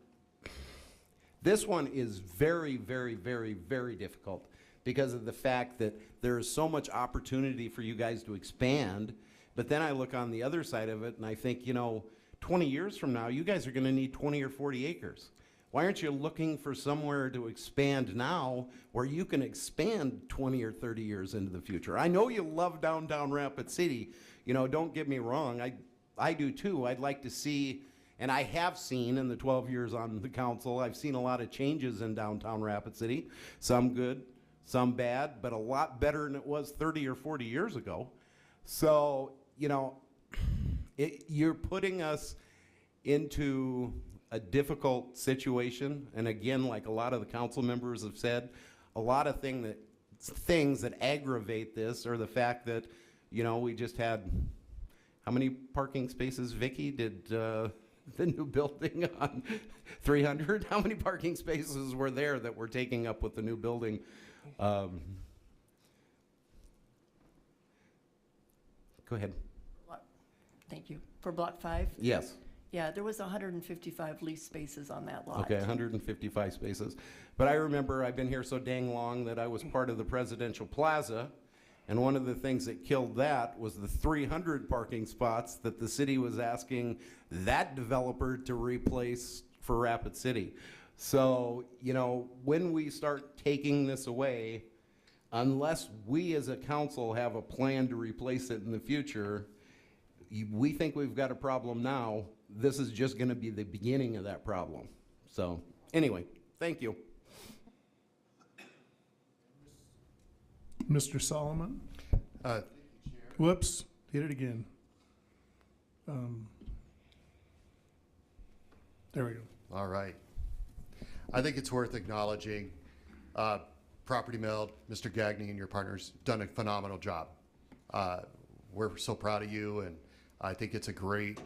this one is very, very, very, very difficult because of the fact that there is so much opportunity for you guys to expand. But then I look on the other side of it and I think, you know, 20 years from now, you guys are going to need 20 or 40 acres. Why aren't you looking for somewhere to expand now where you can expand 20 or 30 years into the future? I know you love downtown Rapid City. You know, don't get me wrong. I do too. I'd like to see, and I have seen in the 12 years on the council, I've seen a lot of changes in downtown Rapid City. Some good, some bad, but a lot better than it was 30 or 40 years ago. So, you know, you're putting us into a difficult situation, and again, like a lot of the council members have said, a lot of things that aggravate this are the fact that, you know, we just had, how many parking spaces, Vicky, did the new building on 300? How many parking spaces were there that were taking up with the new building? Go ahead. Thank you. For Block 5? Yes. Yeah, there was 155 leased spaces on that lot. Okay, 155 spaces. But I remember, I've been here so dang long that I was part of the Presidential Plaza, and one of the things that killed that was the 300 parking spots that the city was asking that developer to replace for Rapid City. So, you know, when we start taking this away, unless we as a council have a plan to replace it in the future, we think we've got a problem now. This is just going to be the beginning of that problem. So, anyway, thank you. Mr. Solomon? Whoops, did it again. There we go. All right. I think it's worth acknowledging Property Meld, Mr. Gagné and your partners done a phenomenal job. We're so proud of you, and I think it's a great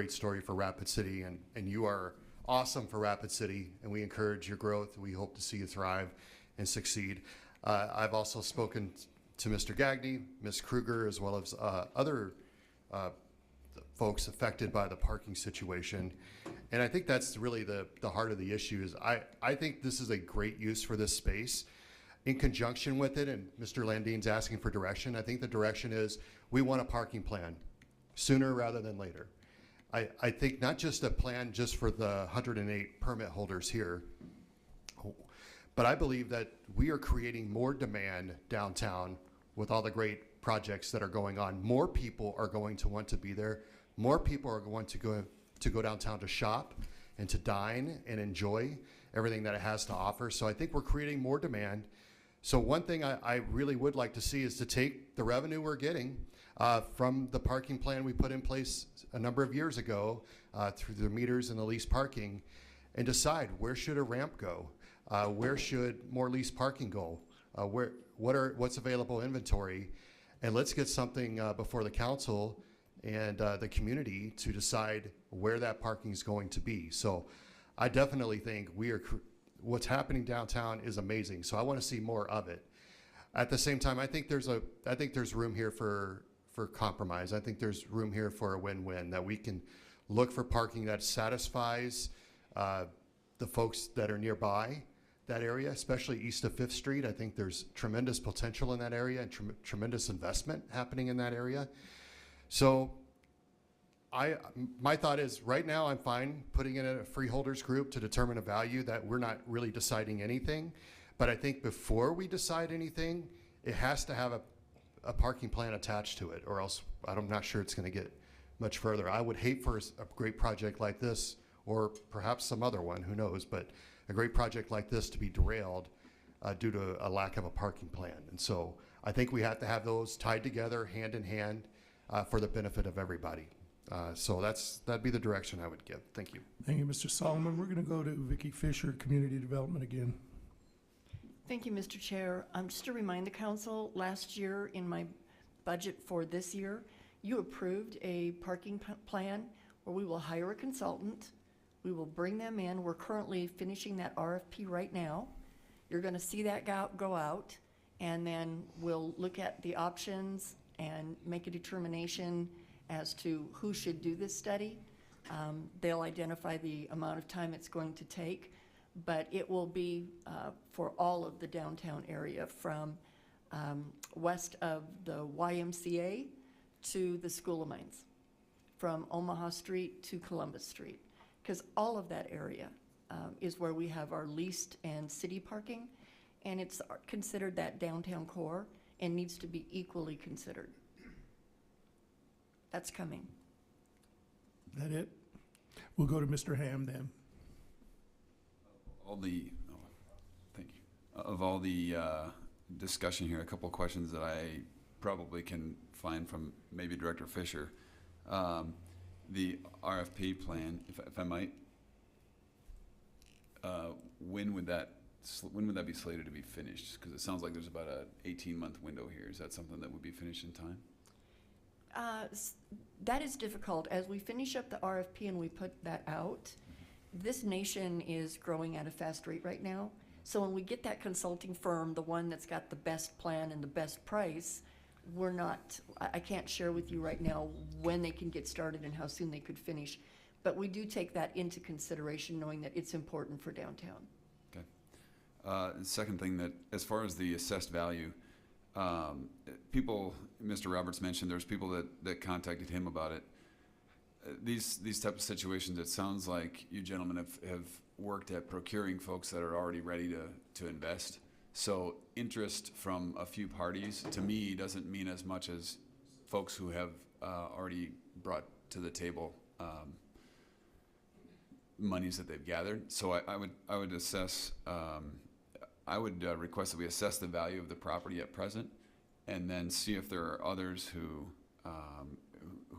story for Rapid City, and you are awesome for Rapid City, and we encourage your growth. We hope to see you thrive and succeed. I've also spoken to Mr. Gagné, Ms. Kruger, as well as other folks affected by the parking situation. And I think that's really the heart of the issue is I think this is a great use for this space. In conjunction with it, and Mr. Landin's asking for direction, I think the direction is we want a parking plan sooner rather than later. I think not just a plan just for the 108 permit holders here, but I believe that we are creating more demand downtown with all the great projects that are going on. More people are going to want to be there. More people are going to go downtown to shop and to dine and enjoy everything that it has to offer. So I think we're creating more demand. So one thing I really would like to see is to take the revenue we're getting from the parking plan we put in place a number of years ago through the meters and the lease parking and decide where should a ramp go? Where should more lease parking go? What's available inventory? And let's get something before the council and the community to decide where that parking is going to be. So I definitely think what's happening downtown is amazing. So I want to see more of it. At the same time, I think there's room here for compromise. I think there's room here for a win-win, that we can look for parking that satisfies the folks that are nearby that area, especially east of 5th Street. I think there's tremendous potential in that area and tremendous investment happening in that area. So my thought is right now I'm fine putting in a freeholders group to determine a value that we're not really deciding anything. But I think before we decide anything, it has to have a parking plan attached to it, or else I'm not sure it's going to get much further. I would hate for a great project like this, or perhaps some other one, who knows, but a great project like this to be derailed due to a lack of a parking plan. And so I think we have to have those tied together hand in hand for the benefit of everybody. So that'd be the direction I would give. Thank you. Thank you, Mr. Solomon. We're going to go to Vicki Fisher, Community Development again. Thank you, Mr. Chair. Just to remind the council, last year in my budget for this year, you approved a parking plan where we will hire a consultant. We will bring them in. We're currently finishing that RFP right now. You're going to see that go out, and then we'll look at the options and make a determination as to who should do this study. They'll identify the amount of time it's going to take, but it will be for all of the downtown area from west of the YMCA to the School of Mines, from Omaha Street to Columbus Street, because all of that area is where we have our leased and city parking, and it's considered that downtown core and needs to be equally considered. That's coming. That it? We'll go to Mr. Ham then. Thank you. Of all the discussion here, a couple of questions that I probably can find from maybe Director Fisher. The RFP plan, if I might, when would that be slated to be finished? Because it sounds like there's about an 18-month window here. Is that something that would be finished in time? That is difficult. As we finish up the RFP and we put that out, this nation is growing at a fast rate right now. So when we get that consulting firm, the one that's got the best plan and the best price, we're not, I can't share with you right now when they can get started and how soon they could finish. But we do take that into consideration, knowing that it's important for downtown. Okay. The second thing, that as far as the assessed value, people, Mr. Roberts mentioned there's people that contacted him about it. These type of situations, it sounds like you gentlemen have worked at procuring folks that are already ready to invest. So interest from a few parties, to me, doesn't mean as much as folks who have already brought to the table monies that they've gathered. So I would assess, I would request that we assess the value of the property at present, and then see if there are others who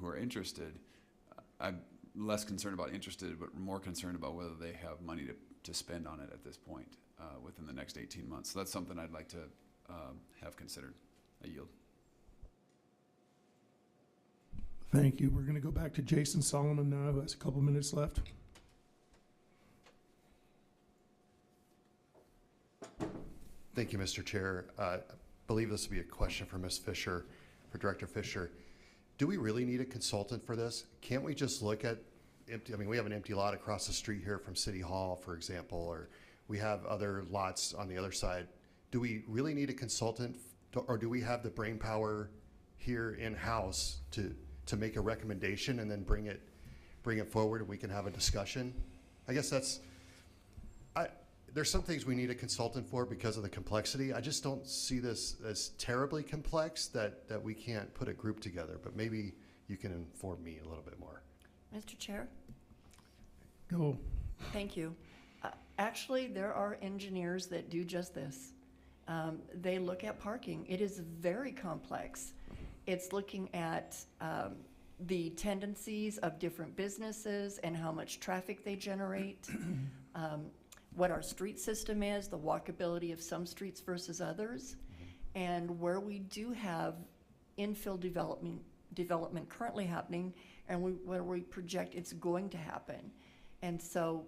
are interested. I'm less concerned about interested, but more concerned about whether they have money to spend on it at this point within the next 18 months. So that's something I'd like to have considered. I yield. Thank you. We're going to go back to Jason Solomon now, who has a couple minutes left. Thank you, Mr. Chair. I believe this will be a question for Ms. Fisher, for Director Fisher. Do we really need a consultant for this? Can't we just look at empty, I mean, we have an empty lot across the street here from City Hall, for example, or we have other lots on the other side. Do we really need a consultant, or do we have the brain power here in-house to make a recommendation and then bring it forward and we can have a discussion? I guess there's some things we need a consultant for because of the complexity. I just don't see this as terribly complex that we can't put a group together, but maybe you can inform me a little bit more. Mr. Chair? Go. Thank you. Actually, there are engineers that do just this. They look at parking. It is very complex. It's looking at the tendencies of different businesses and how much traffic they generate, what our street system is, the walkability of some streets versus others, and where we do have infill development currently happening, and where we project it's going to happen. And so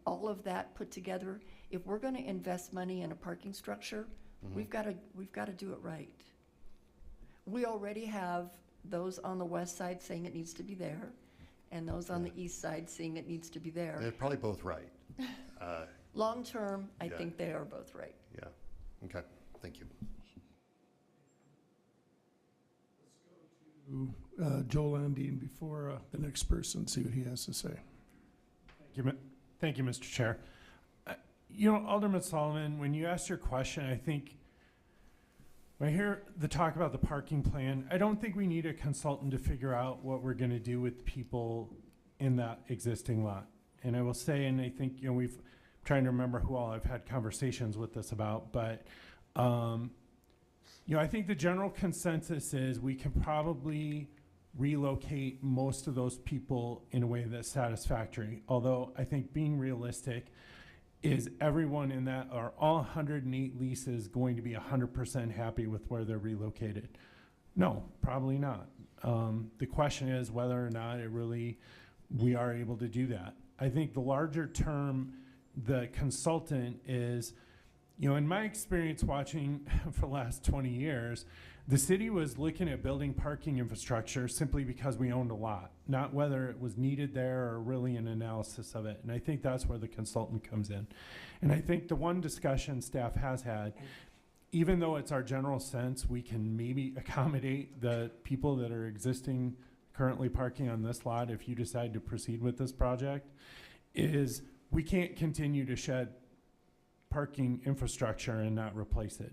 all of that put together, if we're going to invest money in a parking structure, we've got to do it right. We already have those on the west side saying it needs to be there, and those on the east side saying it needs to be there. They're probably both right. Long term, I Yeah. think they are both right. Yeah, okay, thank you. Joel Andine before the next person, see what he has to say. Thank you, Mr. Chair. You know, Alderman Solomon, when you asked your question, I think when I hear the talk about the parking plan, I don't think we need a consultant to figure out what we're going to do with people in that existing lot. And I will say, and I think, you know, we've trying to remember who all I've had conversations with this about, but you know, I think the general consensus is we can probably relocate most of those people in a way that's satisfactory. Although I think being realistic, is everyone in that, are all 108 leases going to be 100% happy with where they're relocated? No, probably not. The question is whether or not we are able to do that. I think the larger term, the consultant is, you know, in my experience watching for the last 20 years, the city was looking at building parking infrastructure simply because we owned a lot, not whether it was needed there or really an analysis of it. And I think that's where the consultant comes in. And I think the one discussion staff has had, even though it's our general sense, we can maybe accommodate the people that are currently parking on this lot if you decide to proceed with this project, is we can't continue to shed parking infrastructure and not replace it.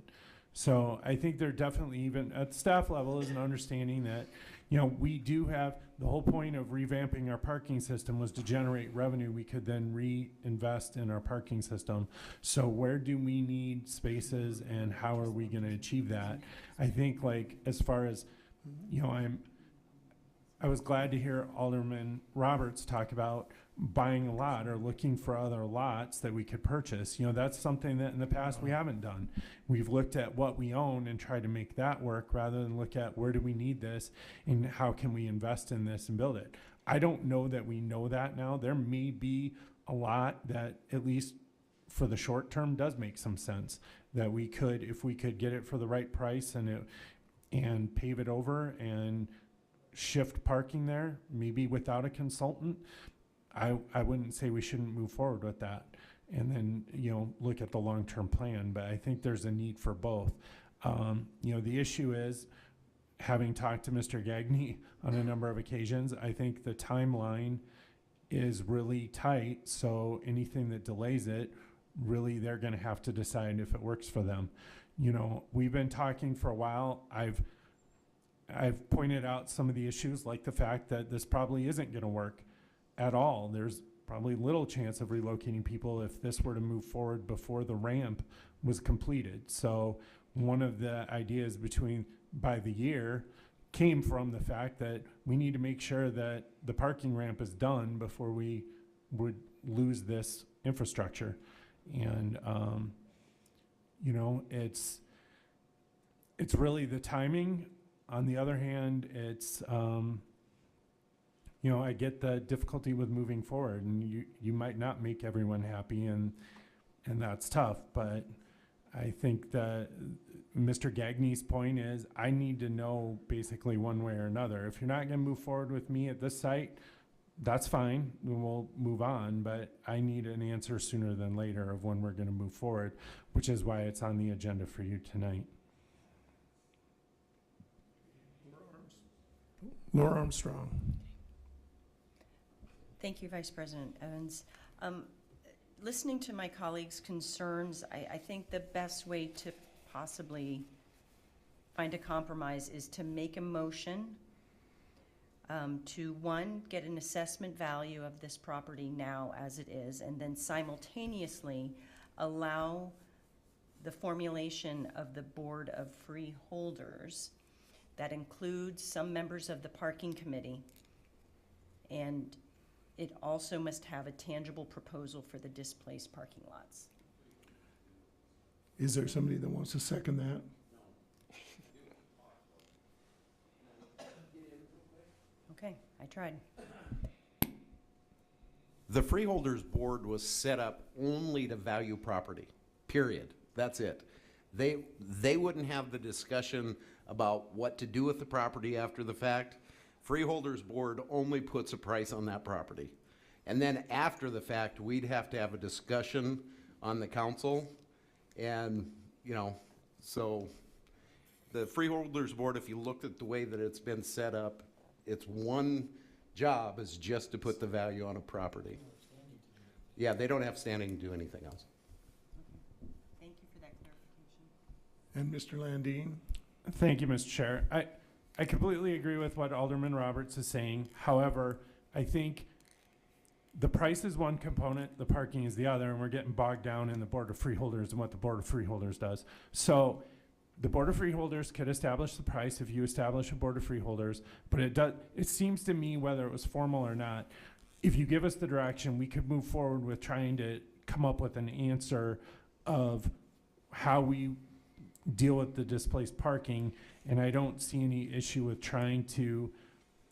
So I think there definitely, even at the staff level, is an understanding that, you know, we do have, the whole point of revamping our parking system was to generate revenue we could then reinvest in our parking system. So where do we need spaces and how are we going to achieve that? I think, like, as far as, you know, I was glad to hear Alderman Roberts talk about buying a lot or looking for other lots that we could purchase. You know, that's something that in the past we haven't done. We've looked at what we own and tried to make that work rather than look at where do we need this and how can we invest in this and build it. I don't know that we know that now. There may be a lot that, at least for the short term, does make some sense that we could, if we could get it for the right price and and pave it over and shift parking there, maybe without a consultant, I wouldn't say we shouldn't move forward with that. And then, look at the long-term plan, but I think there's a need for both. The issue is, having talked to Mr. Gagné on a number of occasions, I think the timeline is really tight, so anything that delays it, really they're gonna have to decide if it works for them. We've been talking for a while. I've pointed out some of the issues, like the fact that this probably isn't gonna work at all. There's probably little chance of relocating people if this were to move forward before the ramp was completed. So one of the ideas by the year came from the fact that we need to make sure that the parking ramp is done before we would lose this infrastructure. And, it's really the timing. On the other hand, it's, I get the difficulty with moving forward, and you might not make everyone happy, and that's tough. But I think that Mr. Gagné's point is, I need to know basically one way or another. If you're not going to move forward with me at this site, that's fine, we'll move on, but I need an answer sooner than later of when we're going to move forward, which is why it's on the agenda for you tonight. Laura Armstrong. Thank you, Vice President Evans. Listening to my colleagues' concerns, I think the best way to possibly find a compromise is to make a motion to, one, get an assessment value of this property now as it is, and then simultaneously allow the formulation of the Board of Freeholders that includes some members of the parking committee, and it also must have a tangible proposal for the displaced parking lots. Is there somebody that wants to second that? Okay, I tried. The Freeholders Board was set up only to value property, period. That's it. They wouldn't have the discussion about what to do with the property after the fact. Freeholders Board only puts a price on that property. And then after the fact, we'd have to have a discussion on the council. And, so the Freeholders Board, if you looked at the way that it's been set up, its one job is just to put the value on a property. Yeah, they don't have standing to do anything else. Thank you for that clarification. And Mr. Landine? Thank you, Mr. Chair. I completely agree with what Alderman Roberts is saying. However, I think the price is one component, the parking is the other, and we're getting bogged down in the Board of Freeholders and what the Board of Freeholders does. So the Board of Freeholders could establish the price if you establish a Board of Freeholders, but it seems to me, whether it was formal or not, if you give us the direction, we could move forward with trying to come up with an answer of how we deal with the displaced parking, and I don't see any issue with trying to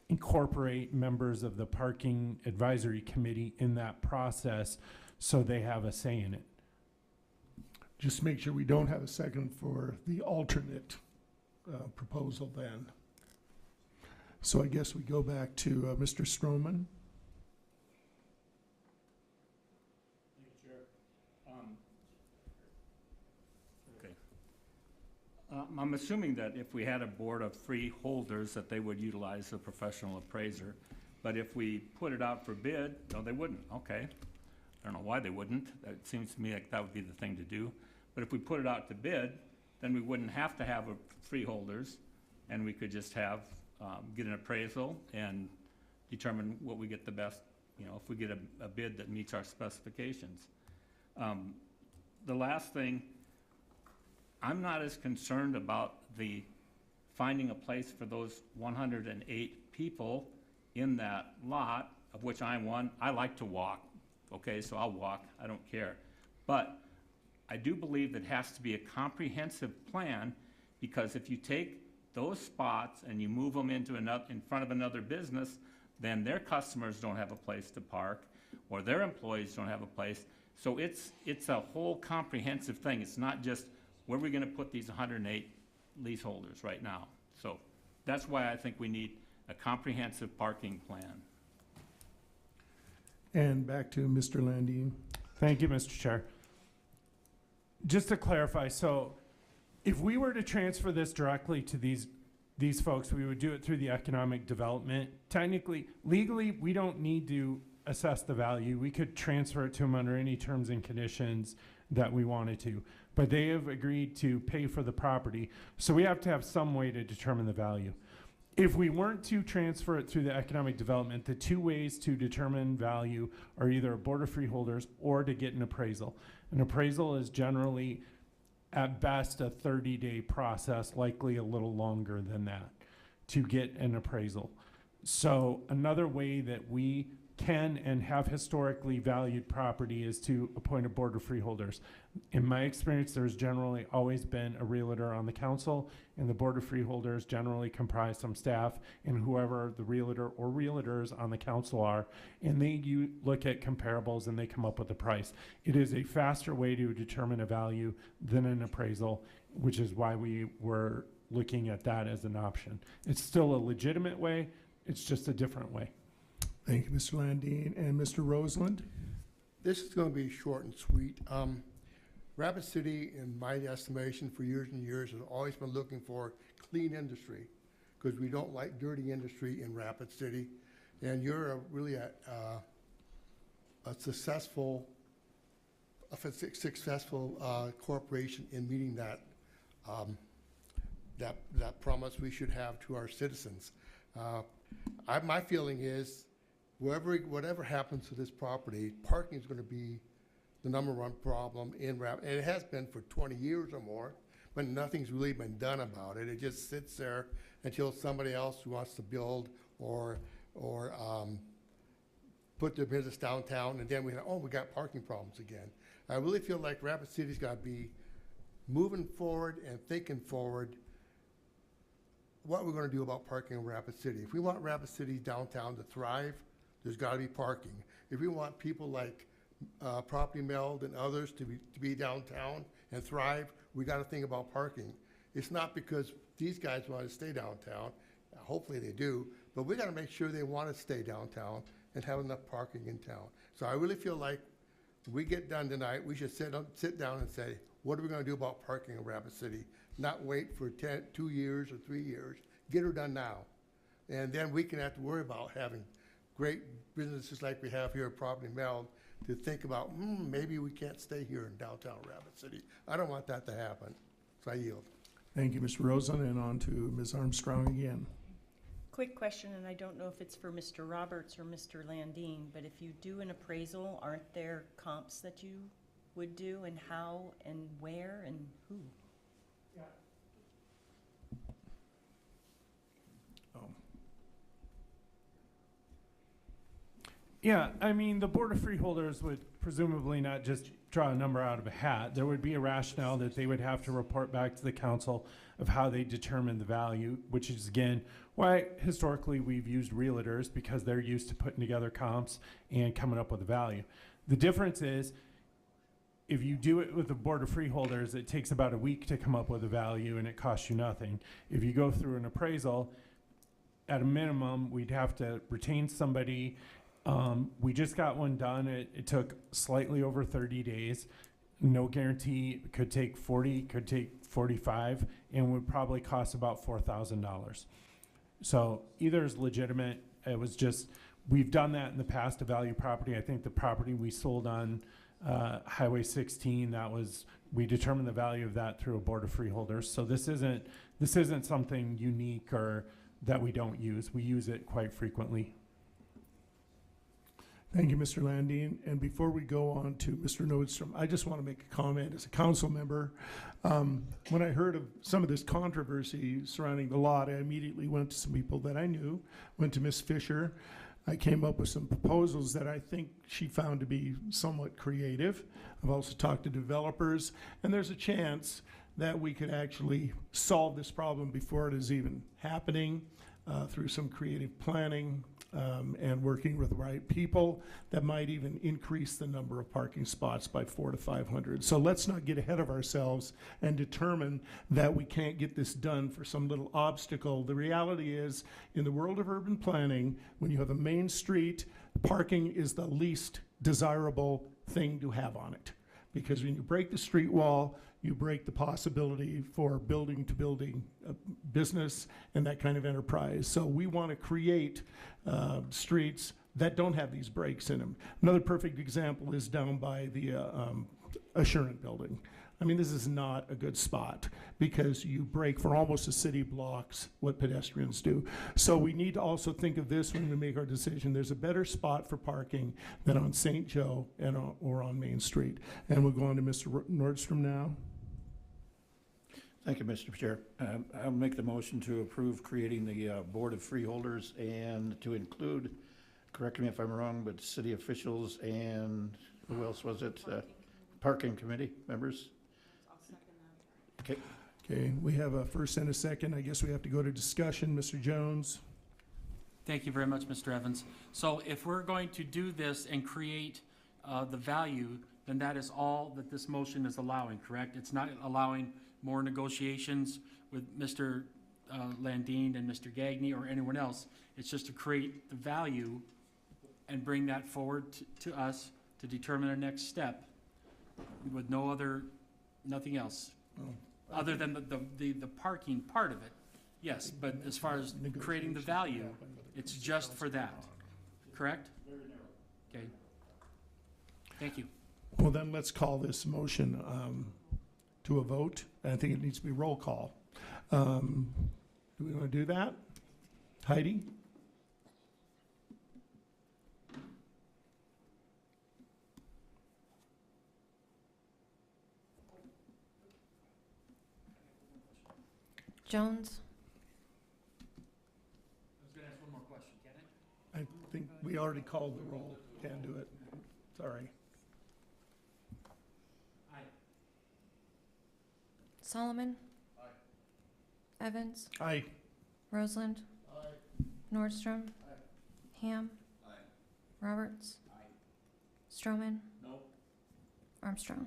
incorporate members of the Parking Advisory Committee in that process so they have a say in it. Just make sure we don't have a second for the alternate proposal then. So I guess we go back to Mr. Stroman. I'm assuming that if we had a board of freeholders, that they would utilize a professional appraiser. But if we put it out for bid, no, they wouldn't. Okay. I don't know why they wouldn't. It seems to me like that would be the thing to do. But if we put it out to bid, then we wouldn't have to have a freeholders, and we could just have, get an appraisal and determine what we get the best, if we get a bid that meets our specifications. The last thing, I'm not as concerned about the finding a place for those 108 people in that lot, of which I'm one. I like to walk, okay, so I'll walk, I don't care. But I do believe that has to be a comprehensive plan, because if you take those spots and you move them into in front of another business, then their customers don't have a place to park, or their employees don't have a place. So it's a whole comprehensive thing. It's not just, where are we going to put these 108 leaseholders right now? That's why I think we need a comprehensive parking plan. And back to Mr. Landine. Thank you, Mr. Chair. Just to clarify, so if we were to transfer this directly to these folks, we would do it through the economic development. Technically, legally, we don't need to assess the value. We could transfer it to them under any terms and conditions that we wanted to. But they have agreed to pay for the property, so we have to have some way to determine the value. If we weren't to transfer it through the economic development, the two ways to determine value are either a board of freeholders or to get an appraisal. An appraisal is generally, at best, a 30-day process, likely a little longer than that, to get an appraisal. So another way that we can and have historically valued property is to appoint a board of freeholders. In my experience, there's generally always been a realtor on the council, and the board of freeholders generally comprise some staff and whoever the realtor or realtors on the council are, and they look at comparables and they come up with a price. It is a faster way to determine a value than an appraisal, which is why we were looking at that as an option. It's still a legitimate way, it's just a different way. Thank you, Mr. Landine. And Mr. Roseland? This is going to be short and sweet. Rapid City, in my estimation, for years and years, has always been looking for clean industry because we don't like dirty industry in Rapid City. And you're really a successful corporation in meeting that promise we should have to our citizens. My feeling is, whatever happens to this property, parking is going to be the #1 problem in Rapid, and it has been for 20 years or more, but nothing's really been done about it. It just sits there until somebody else wants to build or put their business downtown, and then we got parking problems again. I really feel like Rapid City's got to be moving forward and thinking forward what we're going to do about parking in Rapid City. If we want Rapid City downtown to thrive, there's got to be parking. If we want people like Property Meld and others to be downtown and thrive, we got to think about parking. It's not because these guys want to stay downtown. Hopefully they do, but we got to make sure they want to stay downtown and have enough parking in town. So I really feel like when we get done tonight, we should sit down and say, what are we going to do about parking in Rapid City? Not wait for 2 years or 3 years. Get her done now. And then we can have to worry about having great businesses like we have here at Property Meld to think about, maybe we can't stay here in downtown Rapid City. I don't want that to happen, so I yield. Thank you, Mr. Roseland, and on to Ms. Armstrong again. Quick question, and I don't know if it's for Mr. Roberts or Mr. Landine, but if you do an appraisal, aren't there comps that you would do, and how and where and who? Yeah, I mean, the Board of Freeholders would presumably not just draw a number out of a hat. There would be a rationale that they would have to report back to the council of how they determine the value, which is, again, why historically we've used realtors, because they're used to putting together comps and coming up with a value. The difference is, if you do it with the Board of Freeholders, it takes about a week to come up with a value and it costs you nothing. If you go through an appraisal, at a minimum, we'd have to retain somebody. We just got one done. It took slightly over 30 days. No guarantee. It could take 40, could take 45, and would probably cost about $4,000. So either is legitimate. It was just, we've done that in the past to value property. I think the property we sold on Highway 16, we determined the value of that through a Board of Freeholders. So this isn't something unique or that we don't use. We use it quite frequently. Thank you, Mr. Landine. And before we go on to Mr. Nordstrom, I just want to make a comment as a council member. When I heard of some of this controversy surrounding the lot, I immediately went to some people that I knew, went to Ms. Fisher. I came up with some proposals that I think she found to be somewhat creative. I've also talked to developers, and there's a chance that we could actually solve this problem before it is even happening. through some creative planning and working with the right people, that might even increase the number of parking spots by 400 to 500. So let's not get ahead of ourselves and determine that we can't get this done for some little obstacle. The reality is, in the world of urban planning, when you have a main street, parking is the least desirable thing to have on it. Because when you break the street wall, you break the possibility for building to building business and that kind of enterprise. So we want to create streets that don't have these breaks in them. Another perfect example is down by the Assurant building. I mean, this is not a good spot because you break for almost a city blocks what pedestrians do. So we need to also think of this when we make our decision. There's a better spot for parking than on St. Joe and or on Main Street. And we'll go on to Mr. Nordstrom now. Thank you, Mr. Chair. I'll make the motion to approve creating the Board of Freeholders and to include, correct me if I'm wrong, but city officials and who else was it? Parking Committee members? Okay. Okay, we have a first and a second. I guess we have to go to discussion. Mr. Jones? Thank you very much, Mr. Evans. So if we're going to do this and create the value, then that is all that this motion is allowing, correct? It's not allowing more negotiations with Mr. Landine and Mr. Gagne or anyone else. It's just to create the value and bring that forward to us to determine our next step with nothing else. Other than the parking part of it, yes, but as far as creating the value, it's just for that, correct? Okay. Thank you. Well, then let's call this motion to a vote. I think it needs to be roll call. Do we want to do that? Heidi? Jones? I was going to ask one more question, can I? I think we already called the roll. Can't do it. Sorry. Aye. Solomon? Evans? Aye. Roseland? Nordstrom? Ham? Roberts? Stroman? No. Armstrong?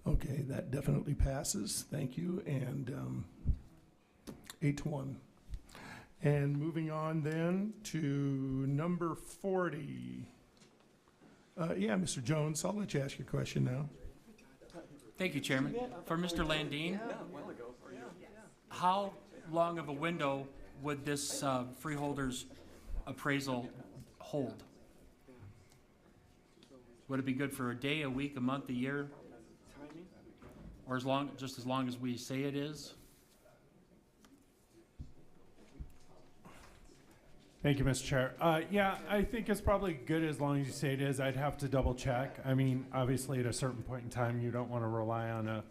Okay, that definitely passes. Thank you. And 8-1. And moving on then to number 40. Yeah, Mr. Jones, I'll let you ask your question now. Thank you, Chairman. For Mr. Landine, how long of a window would this freeholders appraisal hold? Would it be good for a day, a week, a month, a year? Or just as long as we say it is? Thank you, Mr. Chair. Yeah, I think it's probably good as long as you say it is. I'd have to double check. I mean, obviously at a certain point in time, you don't want to rely on a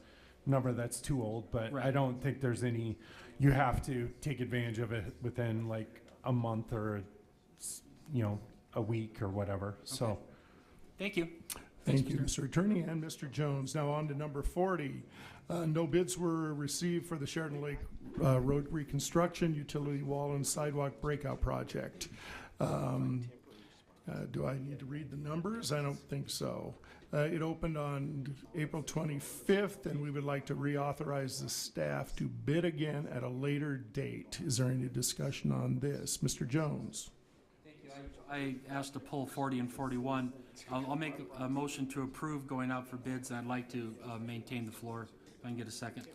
number that's too old, but I don't think there's any, you have to take advantage of it within like a month or, a week or whatever, so. Thank you. Thank you, Mr. Attorney and Mr. Jones. Now on to number 40. No bids were received for the Sheridan Lake Road reconstruction, utility wall and sidewalk breakout project. Do I need to read the numbers? I don't think so. It opened on April 25th, and we would like to reauthorize the staff to bid again at a later date. Is there any discussion on this? Mr. Jones? Thank you. I asked to pull 40 and 41. I'll make a motion to approve going out for bids, and I'd like to maintain the floor. If I can get a second.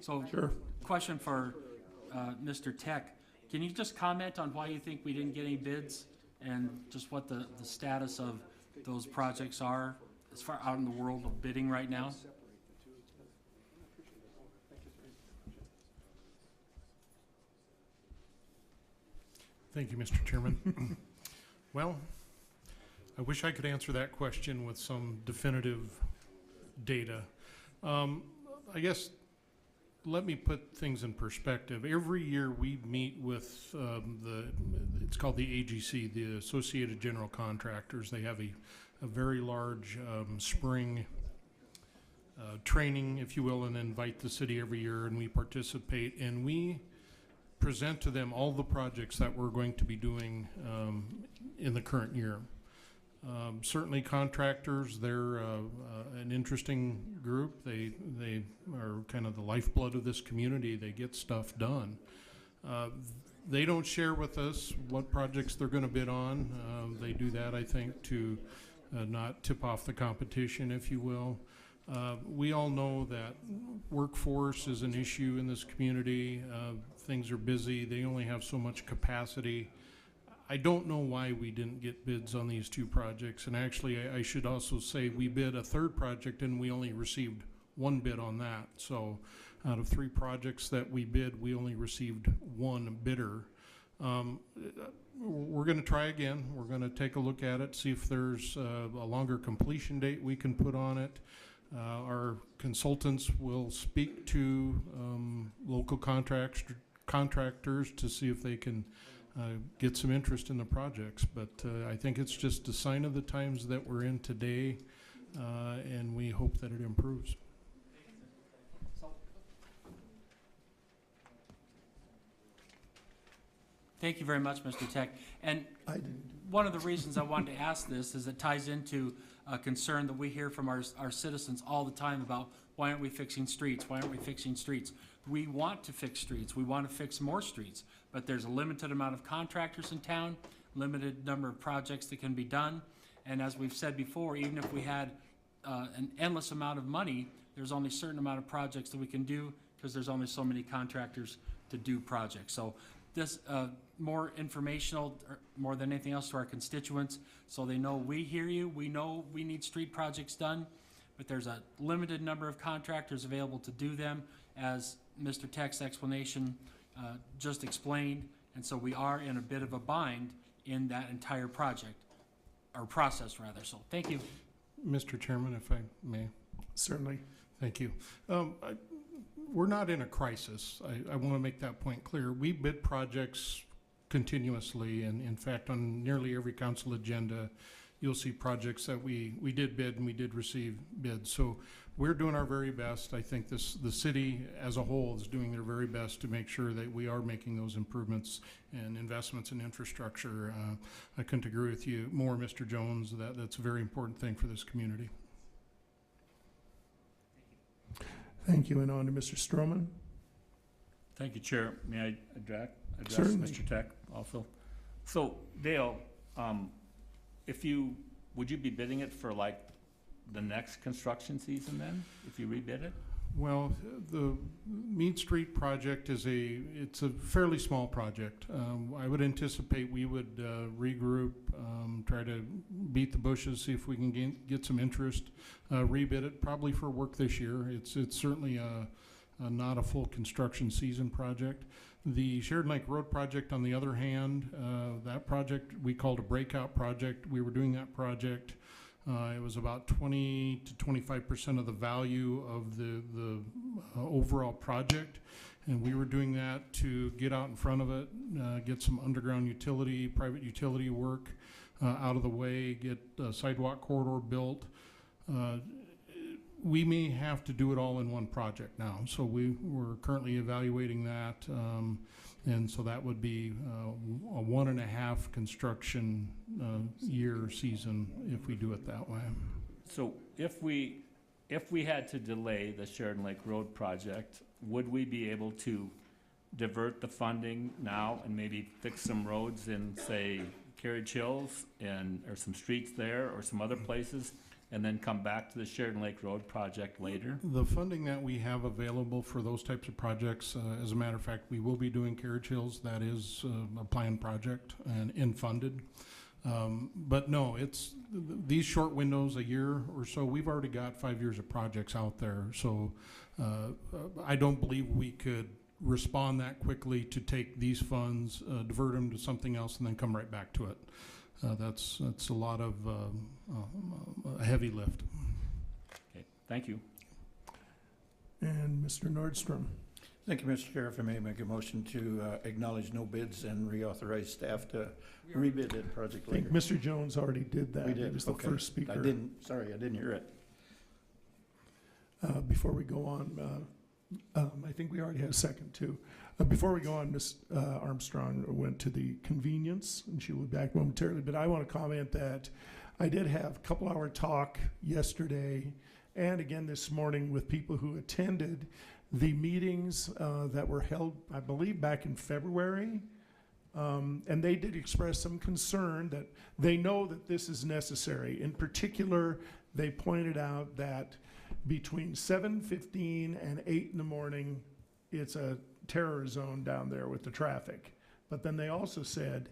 So, sure. Question for Mr. Tech. Can you just comment on why you think we didn't get any bids and just what the status of those projects are as far out in the world of bidding right now? Thank you, Mr. Chairman. Well, I wish I could answer that question with some definitive data. I guess, let me put things in perspective. Every year we meet with it's called the AGC, the Associated General Contractors. They have a very large spring training, if you will, and invite the city every year, and we participate, and we present to them all the projects that we're going to be doing in the current year. Certainly contractors, they're an interesting group. They are kind of the lifeblood of this community. They get stuff done. They don't share with us what projects they're going to bid on. They do that, I think, to not tip off the competition, if you will. We all know that workforce is an issue in this community. Things are busy. They only have so much capacity. I don't know why we didn't get bids on these two projects. And actually, I should also say we bid a third project and we only received one bid on that. So out of 3 projects that we bid, we only received one bidder. We're going to try again. We're going to take a look at it, see if there's a longer completion date we can put on it. Our consultants will speak to local contractors to see if they can get some interest in the projects. But I think it's just a sign of the times that we're in today, and we hope that it improves. Thank you very much, Mr. Tech. And one of the reasons I wanted to ask this is it ties into a concern that we hear from our citizens all the time about why aren't we fixing streets? Why aren't we fixing streets? We want to fix streets. We want to fix more streets, but there's a limited amount of contractors in town, limited number of projects that can be done. And as we've said before, even if we had an endless amount of money, there's only a certain amount of projects that we can do because there's only so many contractors to do projects. So this more informational, more than anything else, to our constituents, so they know we hear you. We know we need street projects done, but there's a limited number of contractors available to do them, as Mr. Tech's explanation just explained, and so we are in a bit of a bind in that entire project, or process rather. So thank you. Mr. Chairman, if I may. Certainly. Thank you. We're not in a crisis. I want to make that point clear. We bid projects continuously, and in fact, on nearly every council agenda, you'll see projects that we did bid and we did receive bids. So we're doing our very best. I think the city as a whole is doing their very best to make sure that we are making those improvements and investments in infrastructure. I couldn't agree with you more, Mr. Jones. That's a very important thing for this community. Thank you, and on to Mr. Stroman. Thank you, Chair. May I address Certainly. Mr. Tech also? So Dale, would you be bidding it for like the next construction season then, if you rebid it? Well, the Mead Street project it's a fairly small project. I would anticipate we would regroup, try to beat the bushes, see if we can get some interest, rebid it probably for work this year. It's certainly not a full construction season project. The Sheridan Lake Road project, on the other hand, that project we called a breakout project. We were doing that project. It was about 20 to 25% of the value of the overall project, and we were doing that to get out in front of it, get some underground utility, private utility work out of the way, get a sidewalk corridor built. We may have to do it all in one project now, so we're currently evaluating that, and so that would be a 1.5 construction year season if we do it that way. So if we had to delay the Sheridan Lake Road project, would we be able to divert the funding now and maybe fix some roads in, say, Carriage Hills or some streets there or some other places, and then come back to the Sheridan Lake Road project later? The funding that we have available for those types of projects, as a matter of fact, we will be doing Carriage Hills. That is a planned project and funded. But no, it's these short windows, a year or so, we've already got 5 years of projects out there. So I don't believe we could respond that quickly to take these funds, divert them to something else, and then come right back to it. That's a lot of a heavy lift. Okay, thank you. And Mr. Nordstrom. Thank you, Mr. Chair. If I may make a motion to acknowledge no bids and reauthorize staff to rebid that project I think later. Mr. Jones already did that. We did. He was the Okay. first speaker. I didn't hear it. before we go on, I think we already had a second too. Before we go on, Ms. Armstrong went to the convenience, and she will be back momentarily. But I want to comment that I did have a couple-hour talk yesterday and again this morning with people who attended the meetings that were held, I believe, back in February. And they did express some concern that they know that this is necessary. In particular, they pointed out that between 7:15 and 8 in the morning, it's a terror zone down there with the traffic. But then they also said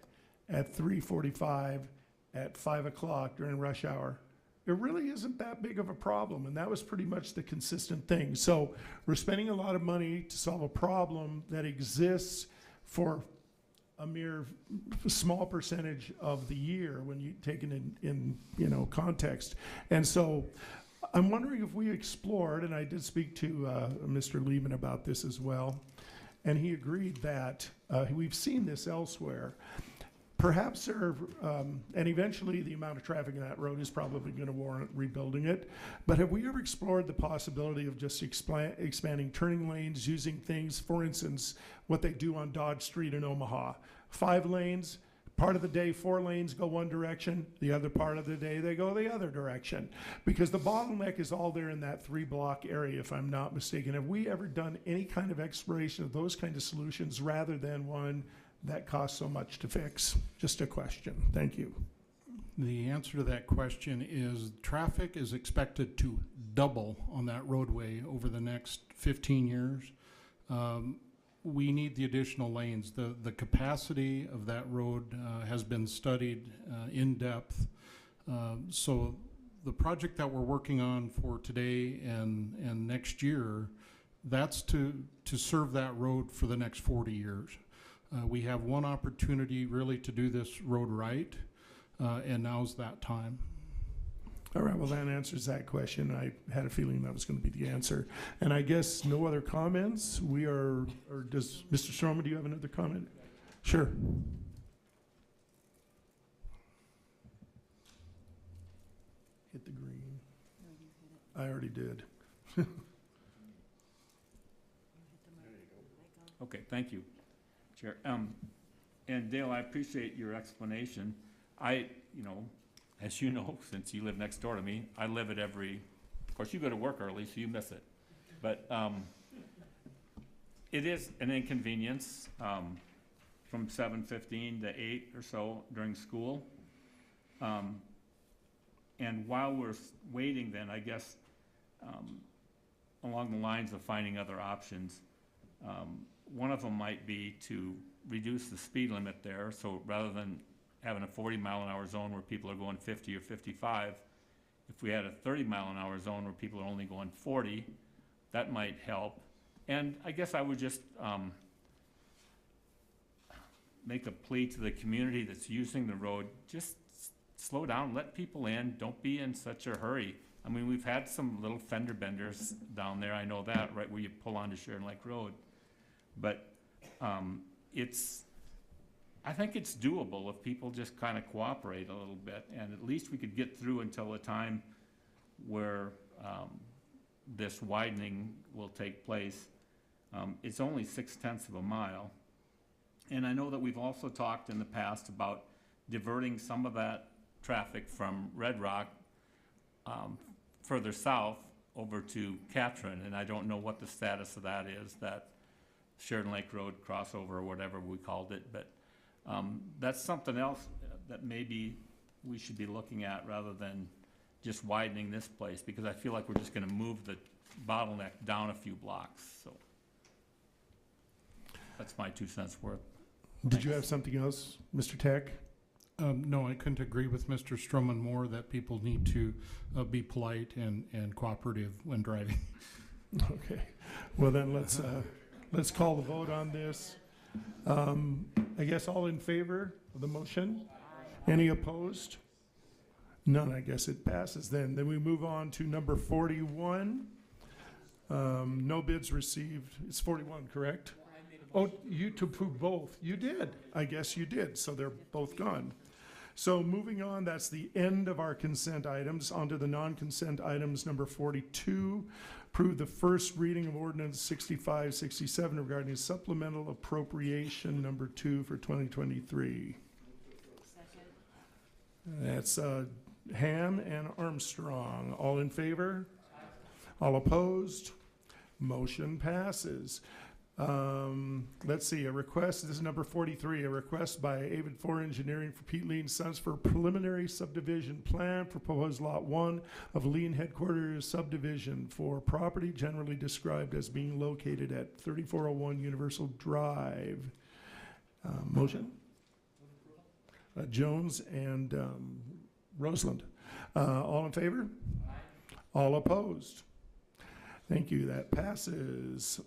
at 3:45, at 5 o'clock during rush hour, it really isn't that big of a problem. And that was pretty much the consistent thing. So we're spending a lot of money to solve a problem that exists for a mere small percentage of the year when you take it in context. And so I'm wondering if we explored, and I did speak to Mr. Lehman about this as well, and he agreed that we've seen this elsewhere. Perhaps and eventually the amount of traffic in that road is probably going to warrant rebuilding it. But have we ever explored the possibility of just expanding turning lanes using things, for instance, what they do on Dodge Street in Omaha? 5 lanes, part of the day 4 lanes go one direction, the other part of the day they go the other direction. Because the bottleneck is all there in that 3-block area, if I'm not mistaken. Have we ever done any kind of exploration of those kind of solutions rather than one that costs so much to fix? Just a question. Thank you. The answer to that question is traffic is expected to double on that roadway over the next 15 years. We need the additional lanes. The capacity of that road has been studied in depth. So the project that we're working on for today and next year, that's to serve that road for the next 40 years. We have one opportunity really to do this road right, and now's that time. All right, well, that answers that question. I had a feeling that was going to be the answer. And I guess no other comments? Or does, Mr. Stroman, do you have another comment? Sure. Hit the green. I already did. Okay, thank you, Chair. And Dale, I appreciate your explanation. As you know, since you live next door to me, I live at of course, you go to work early, so you miss it. But it is an inconvenience from 7:15 to 8 or so during school. And while we're waiting then, I guess, along the lines of finding other options, one of them might be to reduce the speed limit there. So rather than having a 40-mile-an-hour zone where people are going 50 or 55, if we had a 30-mile-an-hour zone where people are only going 40, that might help. And I guess I would just make a plea to the community that's using the road, just slow down, let people in, don't be in such a hurry. I mean, we've had some little fender benders down there, I know that, right where you pull onto Sharon Lake Road. But I think it's doable if people just kind of cooperate a little bit, and at least we could get through until the time where this widening will take place. It's only 0.6 of a mile. And I know that we've also talked in the past about diverting some of that traffic from Red Rock further south over to Catron, and I don't know what the status of that is, that Sheridan Lake Road crossover or whatever we called it, but that's something else that maybe we should be looking at rather than just widening this place, because I feel like we're just going to move the bottleneck down a few blocks. So that's my 2 cents worth. Did you have something else, Mr. Tech? No, I couldn't agree with Mr. Stroman more that people need to be polite and cooperative when driving. Okay. Well, then let's call the vote on this. I guess all in favor of the motion? Any opposed? None. I guess it passes then. Then we move on to number 41. No bids received. It's 41, correct? Oh, you to approve both. You did. I guess you did. So they're both gone. So moving on, that's the end of our consent items. Onto the non-consent items, number 42. Approve the first reading of ordinance 6567 regarding supplemental appropriation number 2 for 2023. That's Ham and Armstrong. All in favor? All opposed? Motion passes. Let's see, a request, this is number 43, a request by Avid 4 Engineering for Pete Lean Sons for a preliminary subdivision plan for proposed lot 1 of Lean Headquarters subdivision for property generally described as being located at 3401 Universal Drive. Motion? Jones and Roseland. All in favor? All opposed? Thank you, that passes.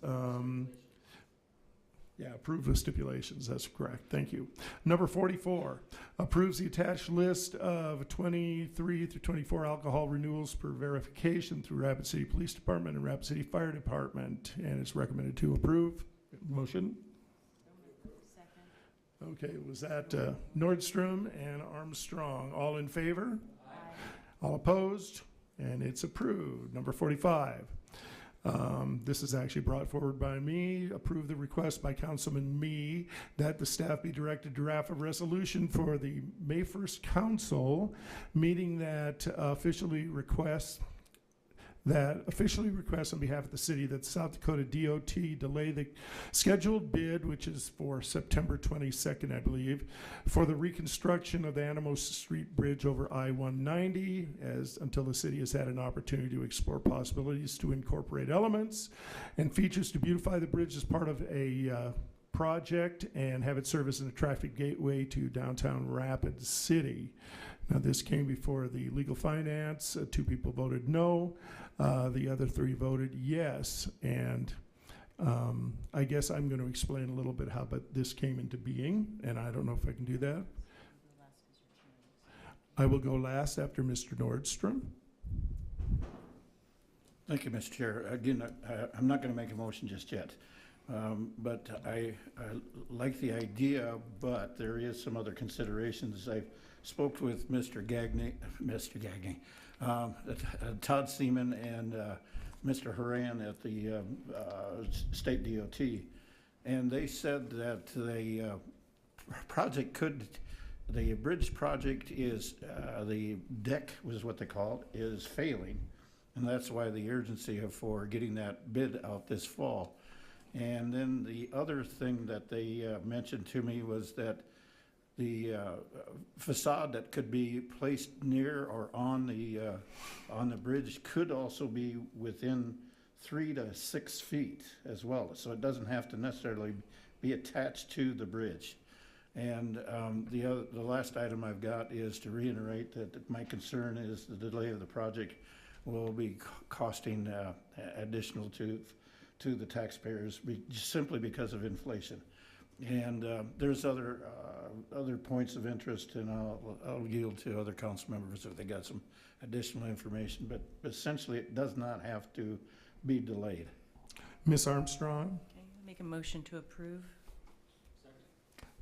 Yeah, approve the stipulations, that's correct, thank you. Number 44, approves the attached list of 23 through 24 alcohol renewals per verification through Rapid City Police Department and Rapid City Fire Department, and it's recommended to approve. Motion? Okay, was that Nordstrom and Armstrong? All in favor? Aye. All opposed? And it's approved. Number 45. This is actually brought forward by me. Approve the request by Councilman Me that the staff be directed to draft a resolution for the May 1st council meeting that officially requests on behalf of the city that South Dakota DOT delay the scheduled bid, which is for September 22nd, I believe, for the reconstruction of the Animos Street Bridge over I-190 until the city has had an opportunity to explore possibilities to incorporate elements and features to beautify the bridge as part of a project and have it serve as an attractive gateway to downtown Rapid City. Now, this came before the Legal Finance. 2 people voted no. The other 3 voted yes. And I guess I'm going to explain a little bit how this came into being, and I don't know if I can do that. I will go last after Mr. Nordstrom. Thank you, Mr. Chair. Again, I'm not going to make a motion just yet, but I like the idea, but there is some other considerations. I spoke with Mr. Gagné, Todd Seaman and Mr. Horan at the state DOT, and they said that the bridge project is, the deck was what they call it, is failing, and that's why the urgency for getting that bid out this fall. And then the other thing that they mentioned to me was that the facade that could be placed near or on the bridge could also be within 3 to 6 feet as well. So it doesn't have to necessarily be attached to the bridge. And the last item I've got is to reiterate that my concern is the delay of the project will be costing additional to the taxpayers simply because of inflation. And there's other points of interest, and I'll yield to other council members if they got some additional information. But essentially, it does not have to be delayed. Ms. Armstrong? Okay, make a motion to approve.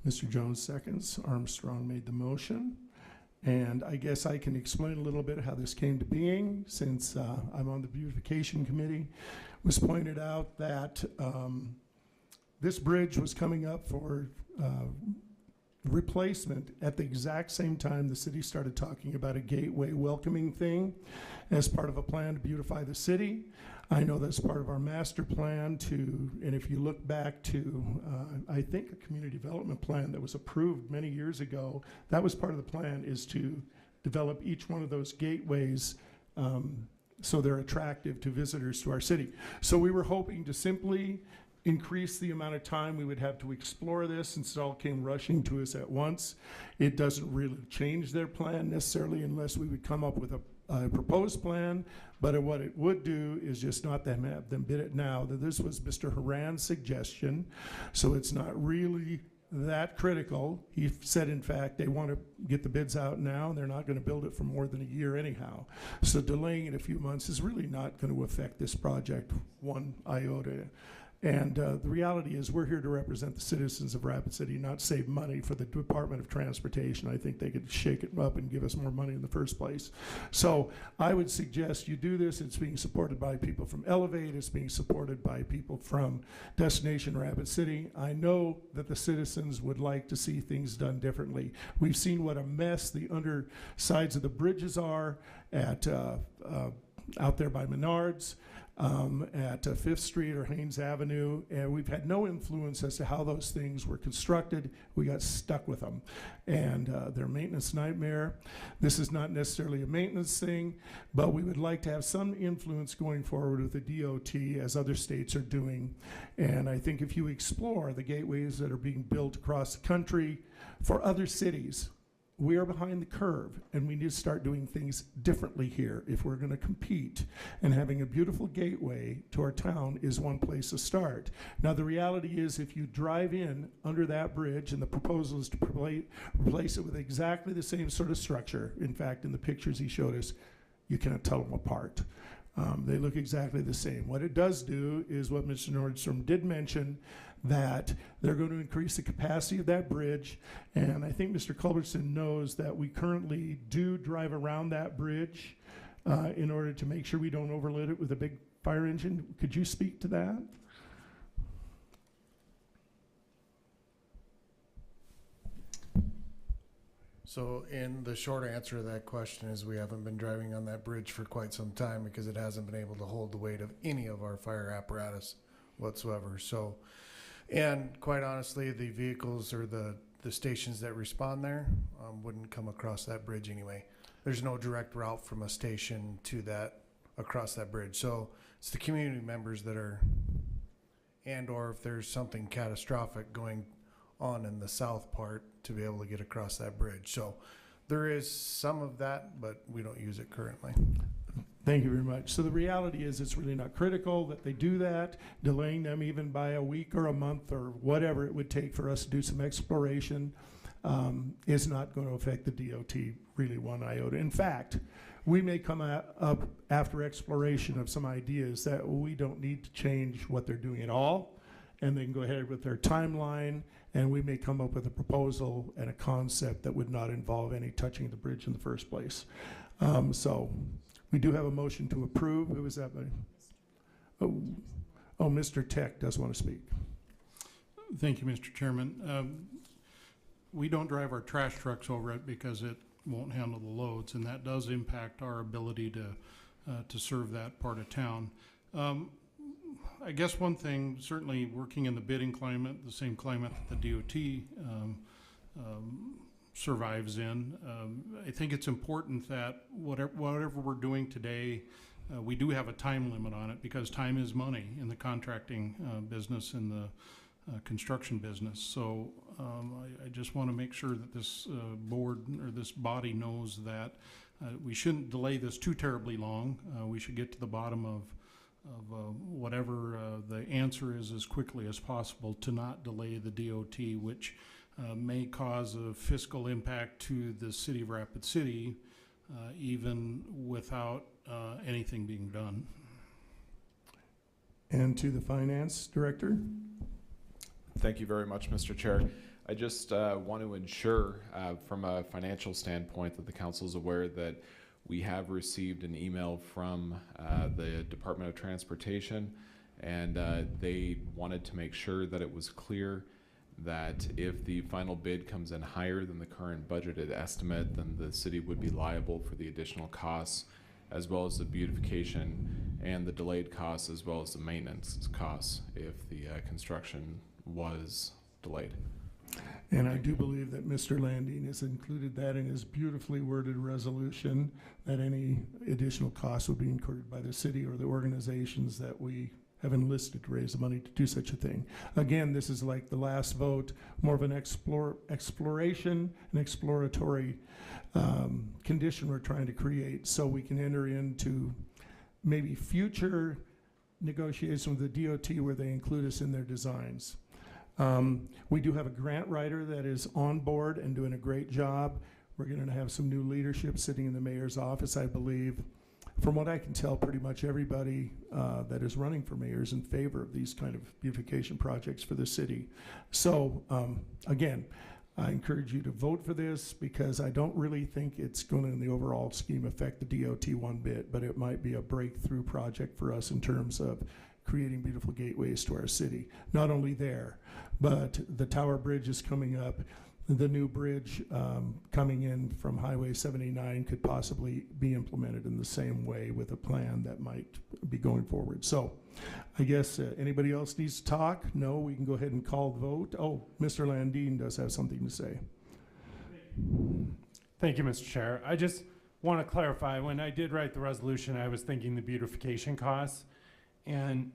Mr. Jones seconds. Armstrong made the motion. And I guess I can explain a little bit how this came to being, since I'm on the beautification committee. It was pointed out that this bridge was coming up for replacement at the exact same time the city started talking about a gateway welcoming thing as part of a plan to beautify the city. I know that's part of our master plan and if you look back to, I think a community development plan that was approved many years ago, that was part of the plan, is to develop each one of those gateways so they're attractive to visitors to our city. So we were hoping to simply increase the amount of time we would have to explore this, since it all came rushing to us at once. It doesn't really change their plan necessarily unless we would come up with a proposed plan, but what it would do is just not have them bid it now. This was Mr. Horan's suggestion, so it's not really that critical. He said, in fact, they want to get the bids out now, and they're not going to build it for more than a year anyhow. So delaying it a few months is really not going to affect this project one iota. And the reality is, we're here to represent the citizens of Rapid City, not save money for the Department of Transportation. I think they could shake it up and give us more money in the first place. So I would suggest you do this. It's being supported by people from Elevate. It's being supported by people from Destination Rapid City. I know that the citizens would like to see things done differently. We've seen what a mess the undersides of the bridges are at out there by Menards. At 5th Street or Haynes Avenue, and we've had no influence as to how those things were constructed. We got stuck with them, and they're a maintenance nightmare. This is not necessarily a maintenance thing, but we would like to have some influence going forward with the DOT as other states are doing. And I think if you explore the gateways that are being built across the country for other cities, we are behind the curve, and we need to start doing things differently here if we're going to compete. And having a beautiful gateway to our town is one place to start. Now, the reality is, if you drive in under that bridge, and the proposal is to replace it with exactly the same sort of structure. In fact, in the pictures he showed us, you cannot tell them apart. They look exactly the same. What it does do is what Mr. Nordstrom did mention, that they're going to increase the capacity of that bridge. And I think Mr. Culbertson knows that we currently do drive around that bridge in order to make sure we don't overload it with a big fire engine. Could you speak to that? So, in the short answer to that question is we haven't been driving on that bridge for quite some time because it hasn't been able to hold the weight of any of our fire apparatus whatsoever. So, and quite honestly, the vehicles or the stations that respond there wouldn't come across that bridge anyway. There's no direct route from a station to that, across that bridge. So it's the community members that are, and or if there's something catastrophic going on in the south part, to be able to get across that bridge. So there is some of that, but we don't use it currently. Thank you very much. So the reality is, it's really not critical that they do that. Delaying them even by a week or a month or whatever it would take for us to do some exploration is not going to affect the DOT really one iota. In fact, we may come up after exploration of some ideas that we don't need to change what they're doing at all, and they can go ahead with their timeline, and we may come up with a proposal and a concept that would not involve any touching the bridge in the first place. So we do have a motion to approve. Who was that by? Oh, Mr. Tech does want to speak. Thank you, Mr. Chairman. We don't drive our trash trucks over it because it won't handle the loads, and that does impact our ability to serve that part of town. I guess one thing, certainly working in the bidding climate, the same climate that the DOT survives in, I think it's important that whatever we're doing today, we do have a time limit on it, because time is money in the contracting business and the construction business. So I just want to make sure that this board or this body knows that we shouldn't delay this too terribly long. We should get to the bottom of whatever the answer is as quickly as possible, to not delay the DOT, which may cause a fiscal impact to the city of Rapid City, even without anything being done. And to the finance director. Thank you very much, Mr. Chair. I just want to ensure from a financial standpoint that the council is aware that we have received an email from the Department of Transportation, and they wanted to make sure that it was clear that if the final bid comes in higher than the current budgeted estimate, then the city would be liable for the additional costs, as well as the beautification and the delayed costs, as well as the maintenance costs if the construction was delayed. And I do believe that Mr. Landine has included that in his beautifully worded resolution, that any additional costs would be incurred by the city or the organizations that we have enlisted to raise the money to do such a thing. Again, this is like the last vote, more of an exploration, an exploratory condition we're trying to create, so we can enter into maybe future negotiations with the DOT where they include us in their designs. We do have a grant writer that is on board and doing a great job. We're going to have some new leadership sitting in the mayor's office, I believe, from what I can tell, pretty much everybody that is running for mayor is in favor of these kind of beautification projects for the city. So again, I encourage you to vote for this because I don't really think it's going to, in the overall scheme, affect the DOT one bit, but it might be a breakthrough project for us in terms of creating beautiful gateways to our city. Not only there, but the Tower Bridge is coming up. The new bridge coming in from Highway 79 could possibly be implemented in the same way with a plan that might be going forward. So I guess anybody else needs to talk? No, we can go ahead and call the vote. Oh, Mr. Landine does have something to say. Thank you, Mr. Chair. I just want to clarify, when I did write the resolution, I was thinking the beautification costs. And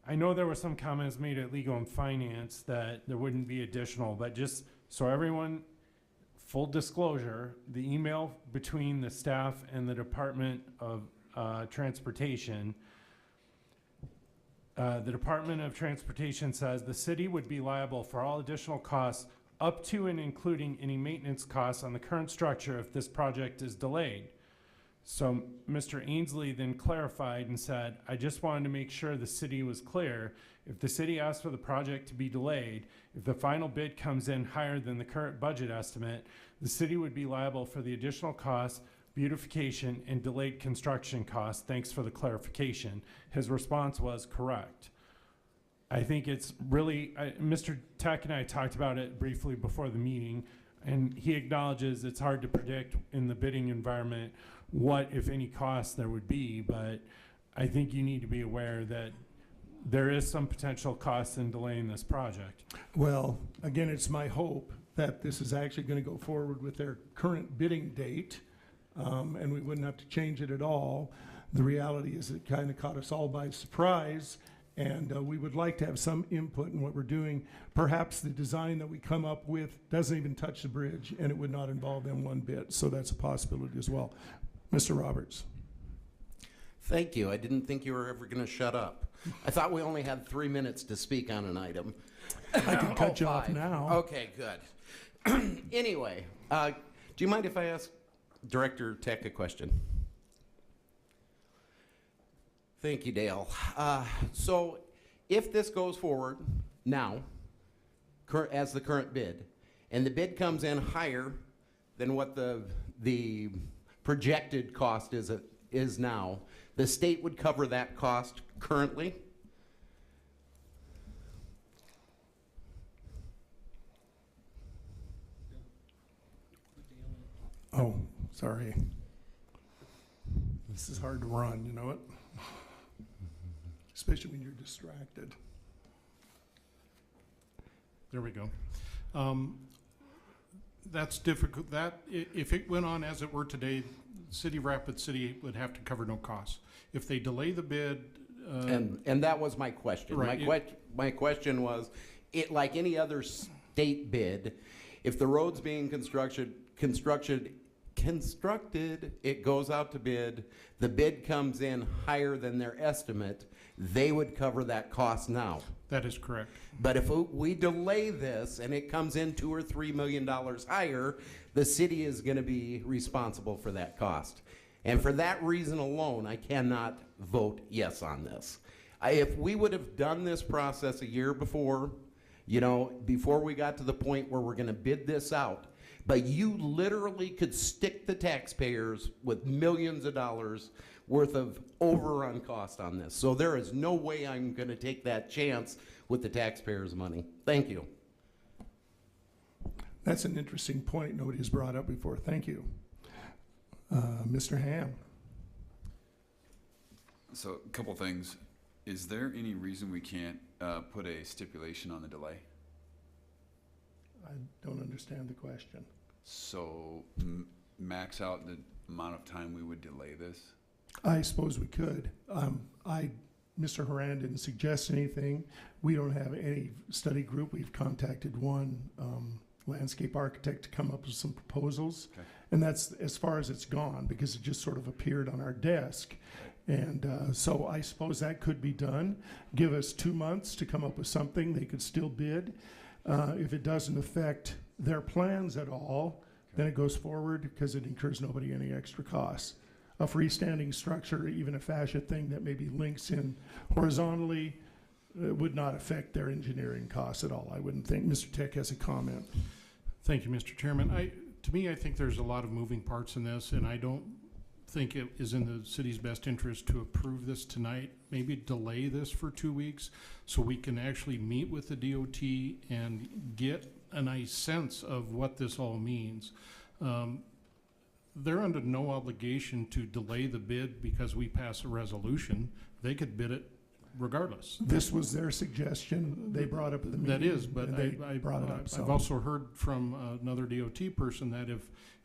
I know there were some comments made at Legal and Finance that there wouldn't be additional, but just so everyone, full disclosure, the email between the staff and the Department of Transportation, the Department of Transportation says the city would be liable for all additional costs up to and including any maintenance costs on the current structure if this project is delayed. So Mr. Ainsley then clarified and said, I just wanted to make sure the city was clear. If the city asked for the project to be delayed, if the final bid comes in higher than the current budget estimate, the city would be liable for the additional costs, beautification, and delayed construction costs. Thanks for the clarification. His response was correct. I think it's really, Mr. Tech and I talked about it briefly before the meeting, and he acknowledges it's hard to predict in the bidding environment what, if any, costs there would be, but I think you need to be aware that there is some potential costs in delaying this project. Well, again, it's my hope that this is actually going to go forward with their current bidding date, and we wouldn't have to change it at all. The reality is it kind of caught us all by surprise, and we would like to have some input in what we're doing. Perhaps the design that we come up with doesn't even touch the bridge, and it would not involve them one bit, so that's a possibility as well. Mr. Roberts. Thank you. I didn't think you were ever going to shut up. I thought we only had 3 minutes to speak on an item. I can cut you off now. Okay, good. Anyway, do you mind if I ask Director Tech a question? Thank you, Dale. So if this goes forward now, as the current bid, and the bid comes in higher than what the projected cost is now, the state would cover that cost currently? Oh, sorry. This is hard to run, you know it? Especially when you're distracted. There we go. That's difficult. That, if it went on as it were today, City of Rapid City would have to cover no costs. If they delay the bid. And that was my question. Right, My question was, like any other state bid, if the road's being constructed, it goes out to bid, the bid comes in higher than their estimate, they would cover that cost now. That is correct. But if we delay this and it comes in $2 or $3 million higher, the city is going to be responsible for that cost. And for that reason alone, I cannot vote yes on this. If we would have done this process a year before, before we got to the point where we're going to bid this out, but you literally could stick the taxpayers with millions of dollars worth of overrun cost on this. So there is no way I'm going to take that chance with the taxpayers' money. Thank you. That's an interesting point nobody's brought up before. Thank you. Mr. Ham. So a couple things. Is there any reason we can't put a stipulation on the delay? I don't understand the question. So max out the amount of time we would delay this? I suppose we could. Mr. Haran didn't suggest anything. We don't have any study group. We've contacted one landscape architect to come up with some proposals. Okay. And that's as far as it's gone because it just sort of appeared on our desk. And so I suppose that could be done. Give us 2 months to come up with something. They could still bid. If it doesn't affect their plans at all, then it goes forward because it incurs nobody any extra costs. a freestanding structure, even a fascia thing that maybe links in horizontally, would not affect their engineering costs at all, I wouldn't think. Mr. Tech has a comment. Thank you, Mr. Chairman. To me, I think there's a lot of moving parts in this, and I don't think it is in the city's best interest to approve this tonight. Maybe delay this for 2 weeks so we can actually meet with the DOT and get a nice sense of what this all means. They're under no obligation to delay the bid because we pass a resolution. They could bid it regardless. This was their suggestion. They brought up at the meeting. That is, but and they brought it up. So. I've also heard from another DOT person that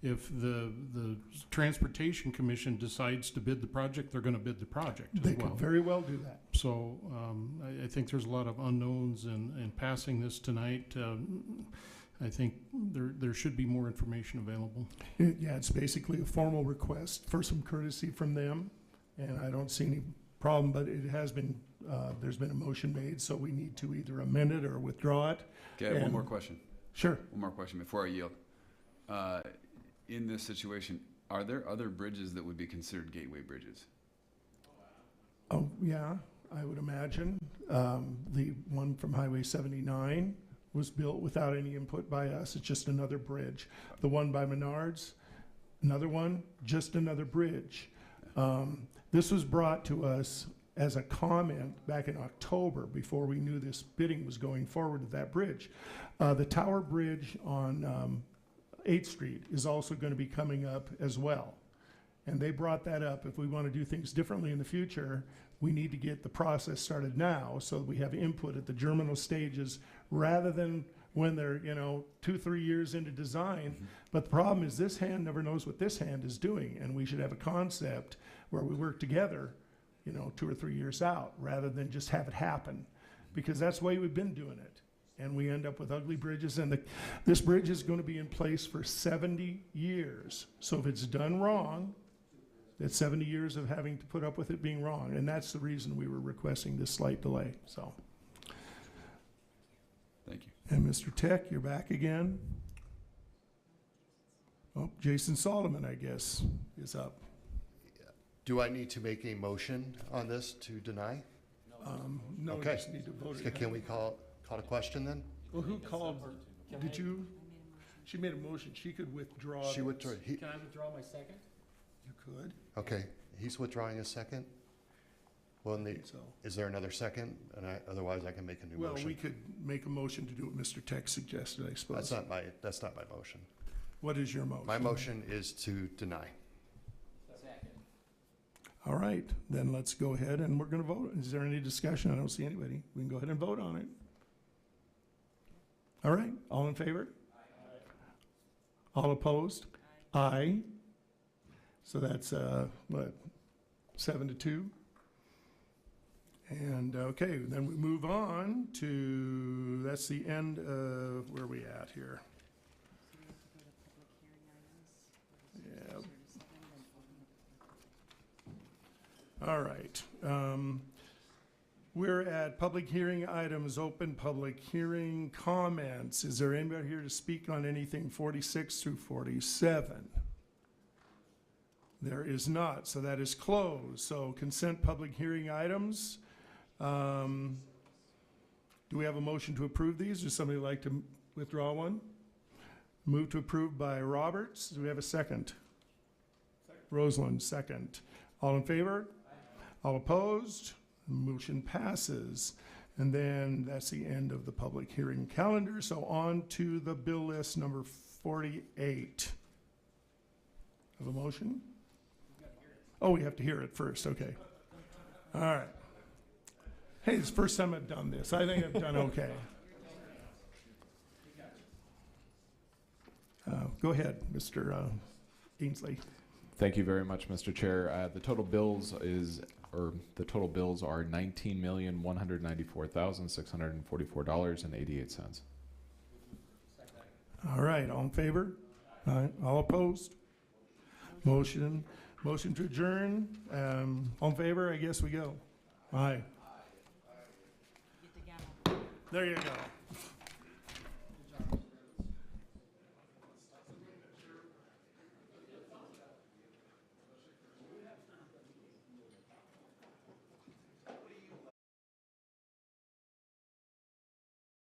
if the Transportation Commission decides to bid the project, they're going to bid the project as They well. could very well do that. So I think there's a lot of unknowns in passing this tonight. I think there should be more information available. Yeah, it's basically a formal request for some courtesy from them, and I don't see any problem, but it has been, there's been a motion made, so we need to either amend it or withdraw it. Okay, I have one And- more question. Sure. One more question before I yield. In this situation, are there other bridges that would be considered gateway bridges? Oh, yeah, I would imagine. The one from Highway 79 was built without any input by us. It's just another bridge. The one by Menards, another one, just another bridge. This was brought to us as a comment back in October before we knew this bidding was going forward with that bridge. The Tower Bridge on 8th Street is also going to be coming up as well. And they brought that up. If we want to do things differently in the future, we need to get the process started now so that we have input at the germinal stages rather than when they're, 2-3 years into design. But the problem is this hand never knows what this hand is doing, and we should have a concept where we work together, 2 or 3 years out rather than just have it happen, because that's the way we've been doing it. And we end up with ugly bridges, and this bridge is going to be in place for 70 years. So if it's done wrong, that's 70 years of having to put up with it being wrong. And that's the reason we were requesting this slight delay, so. Thank you. And Mr. Tech, you're back again. Oh, Jason Solomon, I guess, is up. Do I need to make a motion on this to deny? No, we Okay. just need to vote it So can down. we call a question then? Well, who called? Did you? She made a motion. She could withdraw. She withdrew. Can I withdraw my second? You could. Okay, he's withdrawing his second. Well, So. is there another second? And otherwise I can make a new Well, motion. we could make a motion to do what Mr. Tech suggested, I suppose. That's not my motion. What is your motion? My motion is to deny. All right, then let's go ahead and we're going to vote. Is there any discussion? I don't see anybody. We can go ahead and vote on it. All right, all in favor? All opposed? Aye. So that's, 7-2? And, okay, then we move on to, that's the end of, where are we at here? Yeah. All right. We're at public hearing items, open public hearing comments. Is there anybody here to speak on anything 46 through 47? There is not, so that is closed. So consent public hearing items. Do we have a motion to approve these? Does somebody like to withdraw one? Move to approve by Roberts. Do we have a second? Roseland, second. All in favor? All opposed? Motion passes. And then that's the end of the public hearing calendar. So on to the bill list number 48. Have a motion? Oh, we have to hear it first, okay. All right. Hey, it's the first time I've done this. I think I've done okay. Go ahead, Mr. Ainsley. Thank you very much, Mr. Chair. The total bills are $19,194,644.88. All right, all in favor? All right, all opposed? Motion to adjourn. All in favor? I guess we go. Aye. There you go.